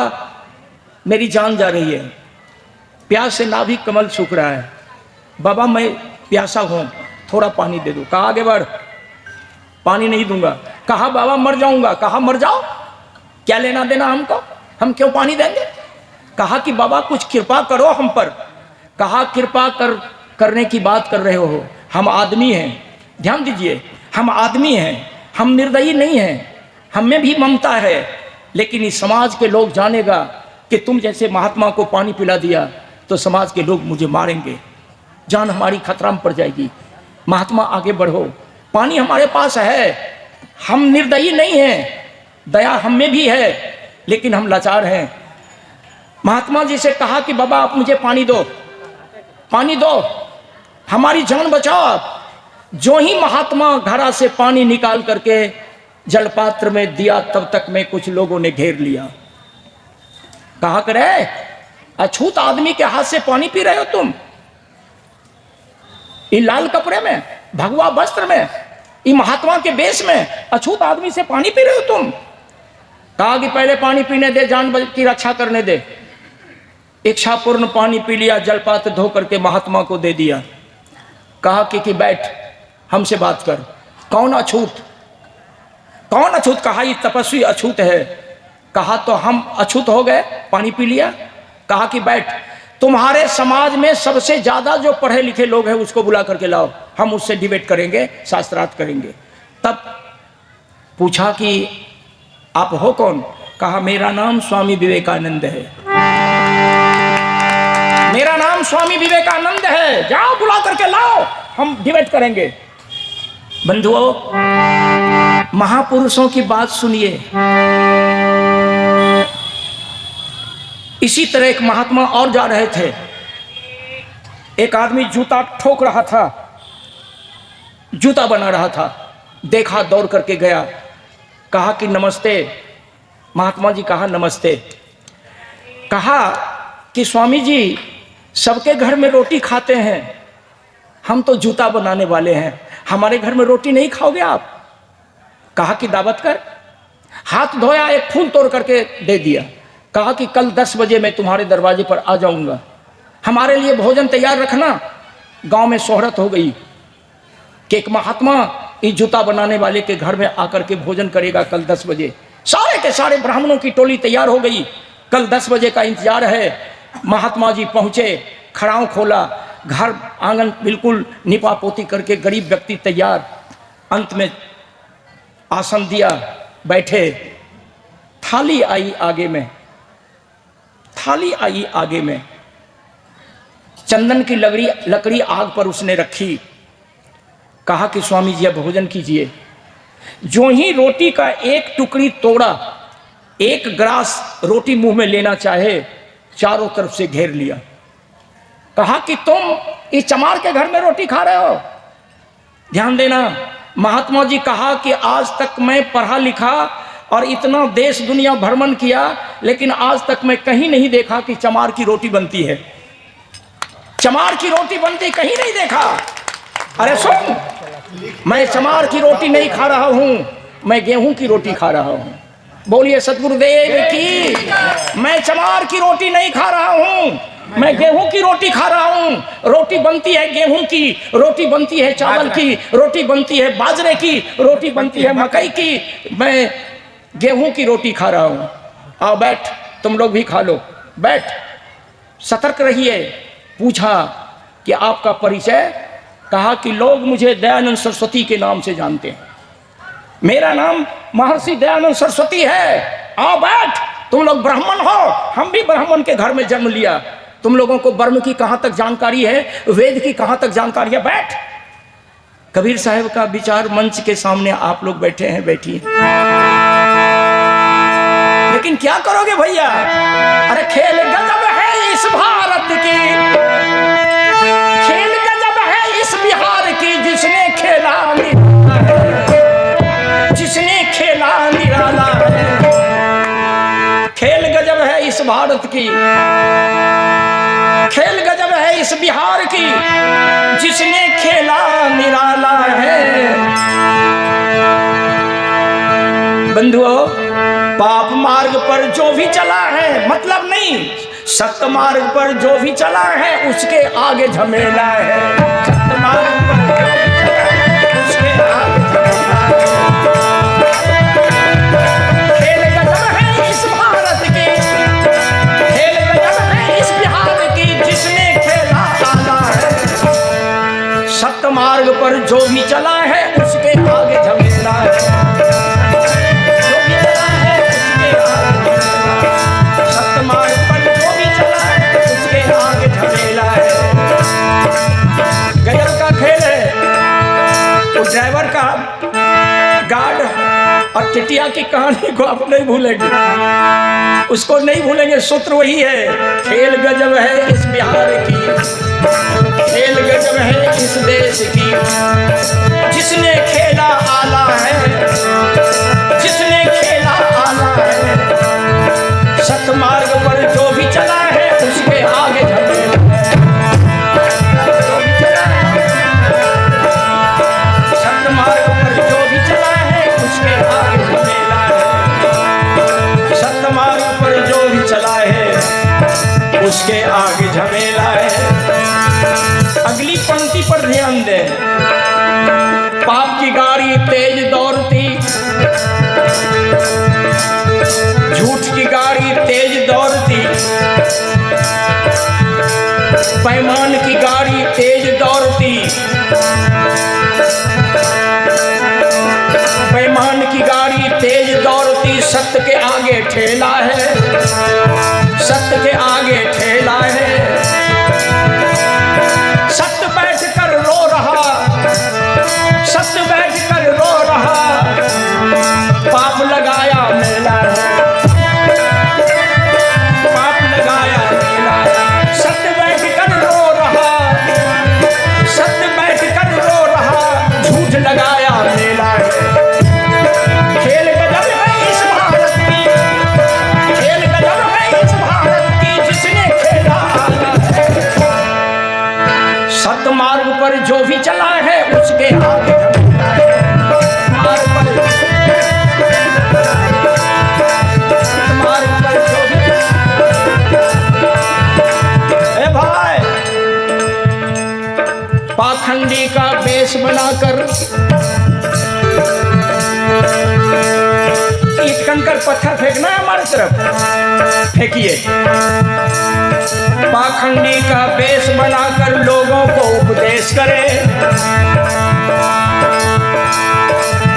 S1: मेरी जान जा रही है, प्यास से नाभि कमल सूख रहा है, बाबा मैं प्यासा हूं, थोड़ा पानी दे दो। कहा आगे बढ़, पानी नहीं दूंगा। कहा बाबा मर जाऊंगा। कहा मर जाओ, क्या लेना देना हमको, हम क्यों पानी देंगे। कहा कि बाबा कुछ कृपा करो हम पर। कहा कृपा करने की बात कर रहे हो, हम आदमी हैं, ध्यान दीजिए, हम आदमी हैं, हम निर्दयी नहीं हैं, हम में भी ममता है। लेकिन इस समाज के लोग जानेगा कि तुम जैसे महात्मा को पानी पिला दिया तो समाज के लोग मुझे मारेंगे, जान हमारी खतरा में पड़ जाएगी। महात्मा आगे बढ़ो, पानी हमारे पास है, हम निर्दयी नहीं हैं, दया हम में भी है, लेकिन हम लाचार हैं। महात्मा जी से कहा कि बाबा आप मुझे पानी दो, पानी दो, हमारी जान बचाओ आप। जो ही महात्मा घड़ा से पानी निकाल करके जलपात्र में दिया, तब तक में कुछ लोगों ने घेर लिया। कहा करे अछूत आदमी के हाथ से पानी पी रहे हो तुम, ये लाल कपड़े में, भगवा वस्त्र में, ये महात्मा के वेश में, अछूत आदमी से पानी पी रहे हो तुम। कहा कि पहले पानी पीने दे, जान की रक्षा करने दे। इच्छापूर्ण पानी पी लिया, जलपात्र धो करके महात्मा को दे दिया। कहा कि बैठ, हमसे बात कर, कौन अछूत, कौन अछूत। कहा ये तपस्वी अछूत है। कहा तो हम अछूत हो गए, पानी पी लिया। कहा कि बैठ, तुम्हारे समाज में सबसे ज्यादा जो पढ़े लिखे लोग हैं उसको बुला करके लाओ, हम उससे डिबेट करेंगे, शास्त्रार्थ करेंगे। तब पूछा कि आप हो कौन। कहा मेरा नाम स्वामी विवेकानंद है, मेरा नाम स्वामी विवेकानंद है, जाओ बुला करके लाओ, हम डिबेट करेंगे। बंधुओं, महापुरुषों की बात सुनिए। इसी तरह एक महात्मा और जा रहे थे, एक आदमी जूता ठोक रहा था, जूता बना रहा था, देखा, दौड़ करके गया, कहा कि नमस्ते। महात्मा जी कहा नमस्ते। कहा कि स्वामी जी सबके घर में रोटी खाते हैं, हम तो जूता बनाने वाले हैं, हमारे घर में रोटी नहीं खाओगे आप। कहा कि दावत कर। हाथ धोया, एक फूल तोड़ करके दे दिया। कहा कि कल 10 बजे मैं तुम्हारे दरवाजे पर आ जाऊंगा, हमारे लिए भोजन तैयार रखना। गांव में शोहरत हो गई कि एक महात्मा इस जूता बनाने वाले के घर में आकर के भोजन करेगा कल 10 बजे। सारे के सारे ब्राह्मणों की टोली तैयार हो गई, कल 10 बजे का इंतजार है। महात्मा जी पहुंचे, खड़ाऊ खोला, घर आंगन बिल्कुल निपा पोती करके, गरीब व्यक्ति तैयार। अंत में आसन दिया, बैठे। थाली आई आगे में, थाली आई आगे में, चंदन की लकड़ी आग पर उसने रखी। कहा कि स्वामी जी अब भोजन कीजिए। जो ही रोटी का एक टुकड़ी तोड़ा, एक ग्रास रोटी मुंह में लेना चाहे, चारों तरफ से घेर लिया। कहा कि तुम इस चमार के घर में रोटी खा रहे हो। ध्यान देना, महात्मा जी कहा कि आज तक मैं पढ़ा लिखा और इतना देश दुनिया भ्रमण किया, लेकिन आज तक मैं कहीं नहीं देखा कि चमार की रोटी बनती है। चमार की रोटी बनती कहीं नहीं देखा। अरे सुन, मैं चमार की रोटी नहीं खा रहा हूं, मैं गेहूं की रोटी खा रहा हूं। बोलिए सतगुरुदेव की। मैं चमार की रोटी नहीं खा रहा हूं, मैं गेहूं की रोटी खा रहा हूं। रोटी बनती है गेहूं की, रोटी बनती है चावल की, रोटी बनती है बाजरे की, रोटी बनती है मकई की। मैं गेहूं की रोटी खा रहा हूं। आओ बैठ, तुम लोग भी खा लो, बैठ। सतर्क रहिए। पूछा कि आपका परिचय। कहा कि लोग मुझे दयानंद सरस्वती के नाम से जानते हैं। मेरा नाम महर्षि दयानंद सरस्वती है। आओ बैठ, तुम लोग ब्राह्मण हो, हम भी ब्राह्मण के घर में जन्म लिया। तुम लोगों को ब्रह्म की कहां तक जानकारी है, वेद की कहां तक जानकारी है, बैठ। कबीर साहब का विचार मंच के सामने आप लोग बैठे हैं, बैठिए। लेकिन क्या करोगे भैया? अरे खेल गजब है इस भारत की, खेल गजब है इस बिहार की, जिसने खेला जिसने खेला निराला है। खेल गजब है इस भारत की, खेल गजब है इस बिहार की, जिसने खेला निराला है। बंधुओं, पाप मार्ग पर जो भी चला है मतलब नहीं, सत्य मार्ग पर जो भी चला है उसके आगे झमेला है। सत्य मार्ग पर जो भी चला है उसके आगे झमेला है। खेल गजब है इस भारत की, खेल गजब है इस बिहार की, जिसने खेला आला है। सत्य मार्ग पर जो भी चला है उसके आगे झमेला है। ड्राइवर का गार्ड और टिटिया की कहानी को आप नहीं भूलेंगे, उसको नहीं भूलेंगे। सूत्र वही है, खेल गजब है इस बिहार की, खेल गजब है इस देश की, जिसने खेला आला है, जिसने खेला आला है। सत्य मार्ग पर जो भी चला है उसके आगे झमेला है। उसके आगे झमेला है। अगली पंक्ति पर ध्यान दें। पाप की गाड़ी तेज दौड़ती, झूठ की गाड़ी तेज दौड़ती, बेईमान की गाड़ी तेज दौड़ती, बेईमान की गाड़ी तेज दौड़ती, सत्य के आगे ठेला है, सत्य के आगे ठेला है। सत्य बैठ कर रो रहा, सत्य बैठ कर रो रहा, पाप लगाया मेला है, पाप लगाया मेला है। सत्य बैठ कर रो रहा, सत्य बैठ कर रो रहा, झूठ लगाया मेला है। खेल गजब है इस भारत की, खेल गजब है इस भारत की, जिसने खेला आला है। सत्य मार्ग पर जो भी चला है उसके आगे झमेला है। मार्ग पर, मार्ग पर जो भी ए भाई, पाखंडी का वेश बनाकर ईट कंकर पत्थर फेंकना है हमारी तरफ, फेंकिए। पाखंडी का वेश बनाकर लोगों को उपदेश करे,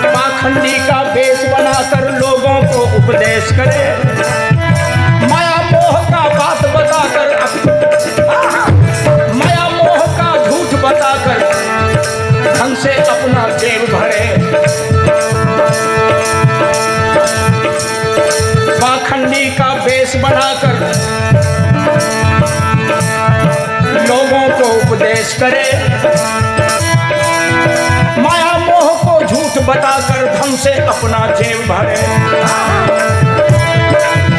S1: पाखंडी का वेश बनाकर लोगों को उपदेश करे। माया मोह का बात बताकर, माया मोह का झूठ बताकर धन से अपना जेब भरे। पाखंडी का वेश बनाकर लोगों को उपदेश करे, माया मोह को झूठ बताकर धन से अपना जेब भरे।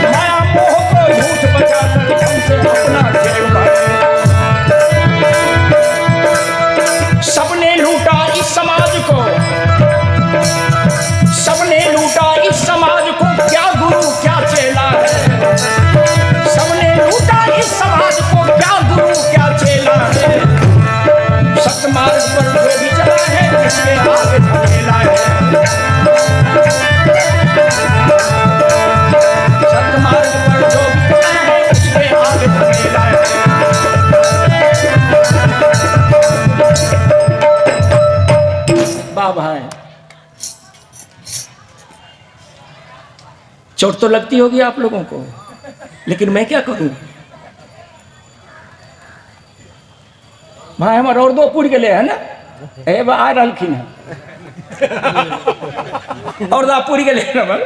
S1: माया मोह को झूठ बताकर धन से अपना जेब भरे। सबने लूटा इस समाज को, सबने लूटा इस समाज को, क्या गुरु क्या चेला है। सबने लूटा इस समाज को, क्या गुरु क्या चेला है। सत्य मार्ग पर जो भी चला है उसके आगे झमेला है। सत्य मार्ग पर जो भी चला है उसके आगे झमेला है। चोट तो लगती होगी आप लोगों को, लेकिन मैं क्या करूं भाई, हमारे और दो पुर गए है ना, ए बा आ रहलखिन है और दो पुर गए ना भाई।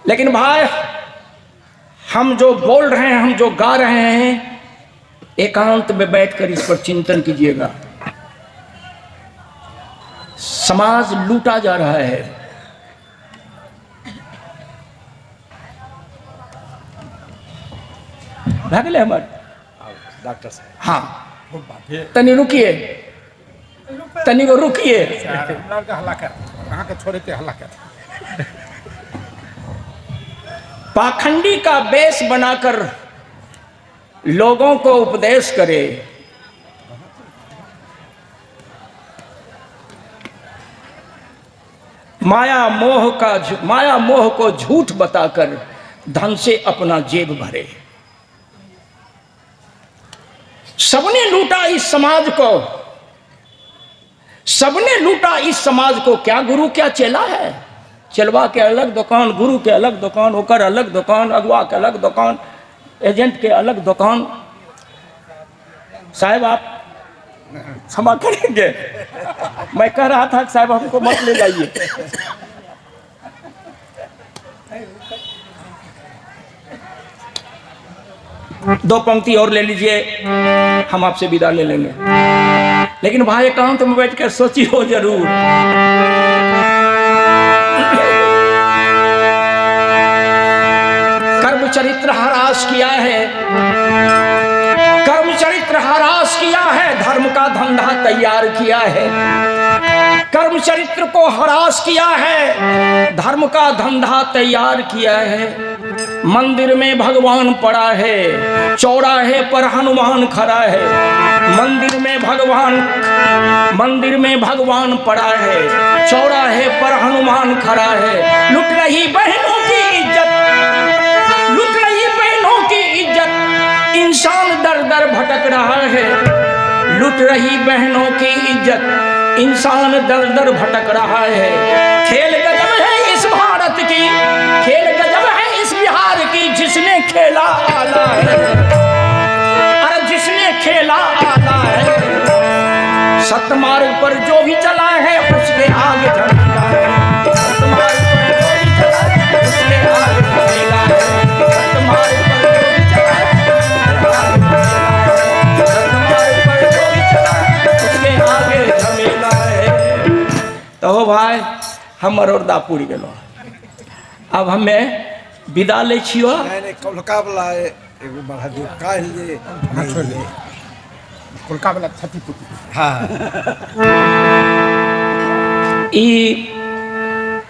S1: लेकिन भाई हम जो बोल रहे हैं, हम जो गा रहे हैं, एकांत में बैठकर इस पर चिंतन कीजिएगा। समाज लूटा जा रहा है, भागले हमारे
S2: डॉक्टर साहब
S1: हाँ तनी रुकिए, तनी को रुकिए।
S2: हल्ला कर, कहाँ के छोड़े थे हल्ला कर।
S1: पाखंडी का बेस बनाकर लोगों को उपदेश करे, माया मोह को झूठ बताकर धन से अपना जेब भरे। सबने लूटा इस समाज को, सबने लूटा इस समाज को। क्या गुरु क्या चेला है? चेलवा के अलग दुकान, गुरु के अलग दुकान, ओकर अलग दुकान, अगवा के अलग दुकान, एजेंट के अलग दुकान। साहब आप क्षमा करेंगे, मैं कह रहा था कि साहब हमको मत ले जाइए। दो पंक्ति और ले लीजिए, हम आपसे विदा ले लेंगे। लेकिन भाई एकांत में बैठ कर सोची हो जरूर। कर्म चरित्र हरास किया है, कर्म चरित्र हरास किया है, धर्म का धंधा तैयार किया है। कर्म चरित्र को हरास किया है, धर्म का धंधा तैयार किया है। मंदिर में भगवान पड़ा है, चौराहे पर हनुमान खड़ा है। मंदिर में भगवान पड़ा है, चौराहे पर हनुमान खड़ा है। लुट रही बहनों की इज्जत, लुट रही बहनों की इज्जत, इंसान दर दर भटक रहा है। लुट रही बहनों की इज्जत, इंसान दर दर भटक रहा है। खेल गजब है इस भारत की, खेल गजब है इस बिहार की, जिसने खेला आला है, अरे जिसने खेला आला है। सतमार्ग पर जो भी चला है उसके आगे झमेला है। सतमार्ग पर जो भी चला है उसके आगे झमेला है। सतमार्ग पर जो भी चला है, सतमार्ग पर जो भी चला है उसके आगे झमेला है। तो हो भाई हमर और दापुर गेलो, अब हमें विदा ले छियो।
S3: नहीं कोलका वाला एगो बड़ा जो काल जे
S2: छोड़ दे, कोलका वाला छठी पुटी।
S3: हाँ
S1: ई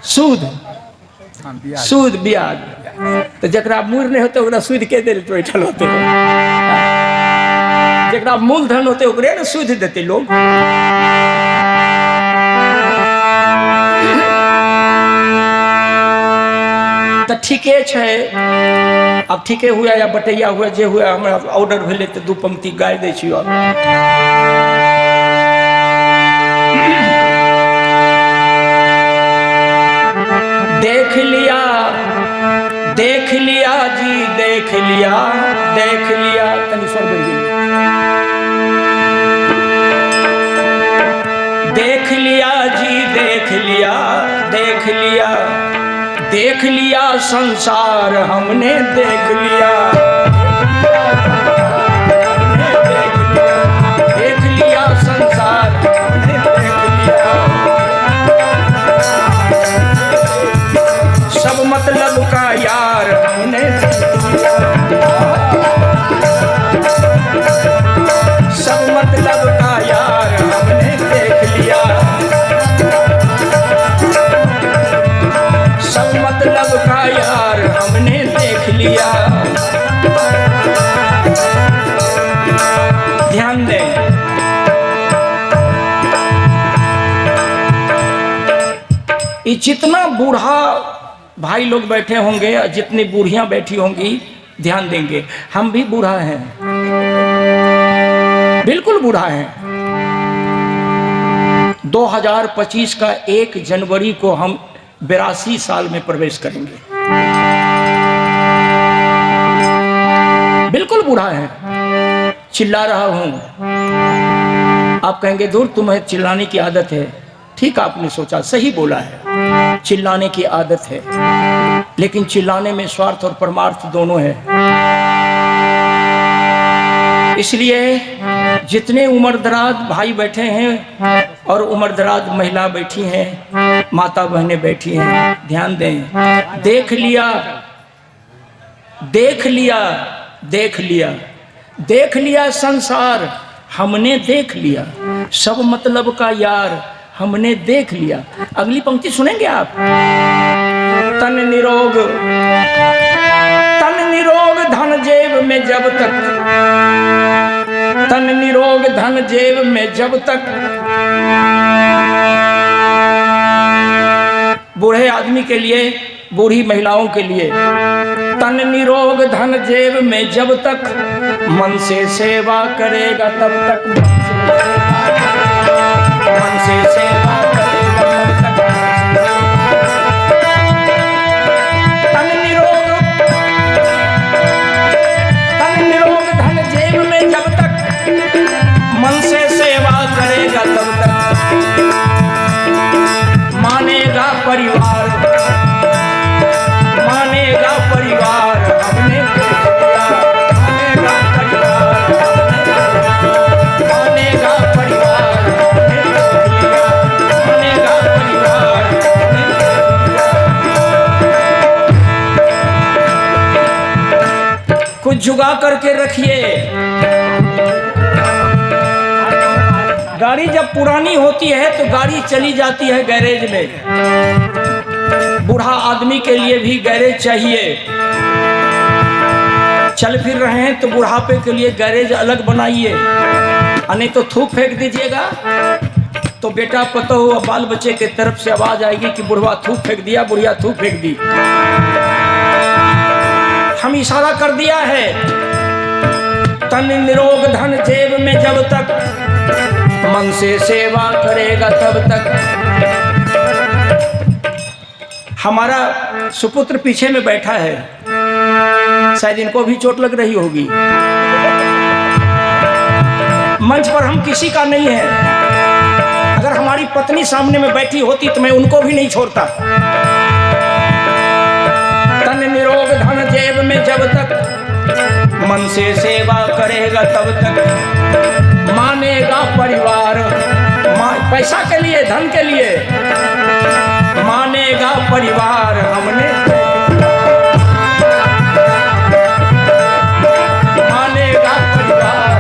S1: सूद ब्याज, तो जकरा मूल नहीं होते ओकरा सूद के दे बैठल होते, जकरा मूलधन होते ओकरे ने सूद देते लोग। तो ठीके छै, अब ठीके हुआ या बटैया हुआ जे हुआ, हमरा ऑर्डर भेले तो दू पंक्ति गाय दै छियो। देख लिया, देख लिया जी, देख लिया, देख लिया, तनी स्वर बढ़ गेल। देख लिया जी, देख लिया, देख लिया, देख लिया संसार हमने देख लिया। देख लिया संसार हमने देख लिया। सब मतलब का यार हमने देख लिया। सब मतलब का यार हमने देख लिया। सब मतलब का यार हमने देख लिया। ध्यान दें, ये जितना बूढ़ा भाई लोग बैठे होंगे, जितनी बूढ़ियां बैठी होंगी, ध्यान देंगे, हम भी बूढ़ा हैं, बिल्कुल बूढ़ा हैं। 2025 का 1 जनवरी को हम 82 साल में प्रवेश करेंगे। बिल्कुल बूढ़ा है, चिल्ला रहा हूं। आप कहेंगे दूर तुम्हें चिल्लाने की आदत है। ठीक आपने सोचा, सही बोला है, चिल्लाने की आदत है, लेकिन चिल्लाने में स्वार्थ और परमार्थ दोनों है। इसलिए जितने उम्रदराज भाई बैठे हैं और उम्रदराज महिला बैठी हैं, माता बहनें बैठी हैं, ध्यान दें। देख लिया, देख लिया, देख लिया, देख लिया संसार, हमने देख लिया सब मतलब का यार, हमने देख लिया। अगली पंक्ति सुनेंगे आप। तन निरोग, तन निरोग धन जेब में जब तक, तन निरोग धन जेब में जब तक। बूढ़े आदमी के लिए, बूढ़ी महिलाओं के लिए, तन निरोग धन जेब में जब तक, मन से सेवा करेगा तब तक, मन से सेवा करेगा तब तक। तन निरोग, तन निरोग धन जेब में जब तक, मन से सेवा करेगा तब तक। मानेगा परिवार, मानेगा परिवार, हमने मानेगा परिवार, मानेगा परिवार, मानेगा परिवार। कुछ जुगा करके रखिए। गाड़ी जब पुरानी होती है तो गाड़ी चली जाती है गैरेज में। बूढ़ा आदमी के लिए भी गैरेज चाहिए। चल फिर रहे हैं तो बुढ़ापे के लिए गैरेज अलग बनाइए, नहीं तो थूक फेंक दीजिएगा तो बेटा पतोहू और बाल बच्चे के तरफ से आवाज आएगी कि बुढ़वा थूक फेंक दिया, बुढ़िया थूक फेंक दी। हम इशारा कर दिया है। तन निरोग धन जेब में जब तक, मन से सेवा करेगा तब तक। हमारा सुपुत्र पीछे में बैठा है, शायद इनको भी चोट लग रही होगी। मंच पर हम किसी का नहीं है। अगर हमारी पत्नी सामने में बैठी होती तो मैं उनको भी नहीं छोड़ता। तन निरोग धन जेब में जब तक, मन से सेवा करेगा तब तक। मानेगा परिवार, पैसा के लिए, धन के लिए, मानेगा परिवार, हमने मानेगा परिवार।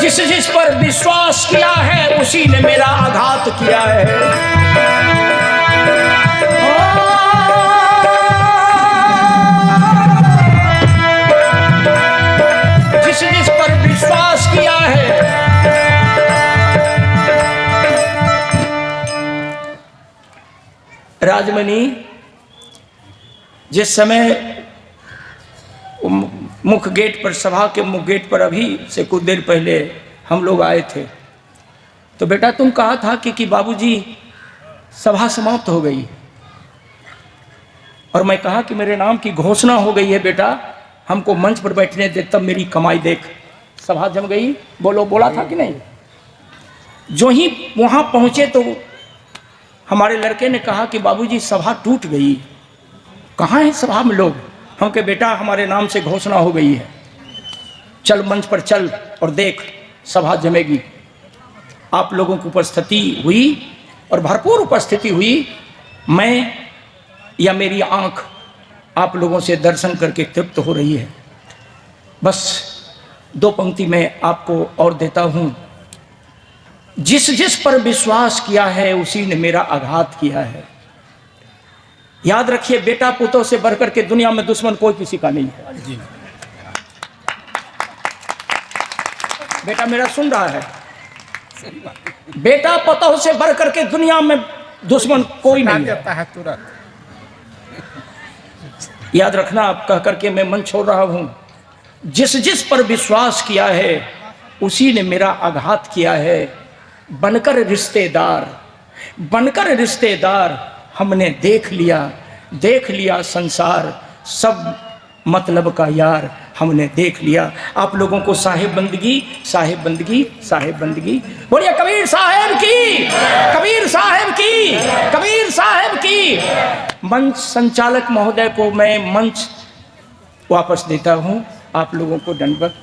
S1: जिस जिस पर विश्वास किया है उसी ने मेरा आघात किया है। जिस जिस पर विश्वास किया है, राजमणि जिस समय मुख्य गेट पर, सभा के मुख्य गेट पर अभी से कुछ देर पहले हम लोग आए थे, तो बेटा तुम कहा था कि बाबूजी सभा समाप्त हो गई, और मैं कहा कि मेरे नाम की घोषणा हो गई है बेटा, हमको मंच पर बैठने दे, तब मेरी कमाई देख। सभा जम गई, बोलो, बोला था कि नहीं? जो ही वहां पहुंचे तो हमारे लड़के ने कहा कि बाबूजी सभा टूट गई। कहाँ है सभा में लोग? हम के बेटा हमारे नाम से घोषणा हो गई है, चल मंच पर चल और देख, सभा जमेगी। आप लोगों की उपस्थिति हुई और भरपूर उपस्थिति हुई। मैं या मेरी आंख आप लोगों से दर्शन करके तृप्त हो रही है। बस दो पंक्ति में आपको और देता हूं। जिस जिस पर विश्वास किया है उसी ने मेरा आघात किया है। याद रखिए, बेटा पुतों से बढ़कर के दुनिया में दुश्मन कोई किसी का नहीं है। बेटा मेरा सुन रहा है, बेटा पुतों से बढ़कर के दुनिया में दुश्मन कोई नहीं है।
S2: तुरंत
S1: याद रखना, आप कह करके मैं मन छोड़ रहा हूं। जिस जिस पर विश्वास किया है उसी ने मेरा आघात किया है। बनकर रिश्तेदार हमने देख लिया संसार, सब मतलब का यार हमने देख लिया। आप लोगों को साहिब बंदगी बोलिए कबीर साहब की। मंच संचालक महोदय को मैं मंच वापस देता हूं। आप लोगों को दंडवत।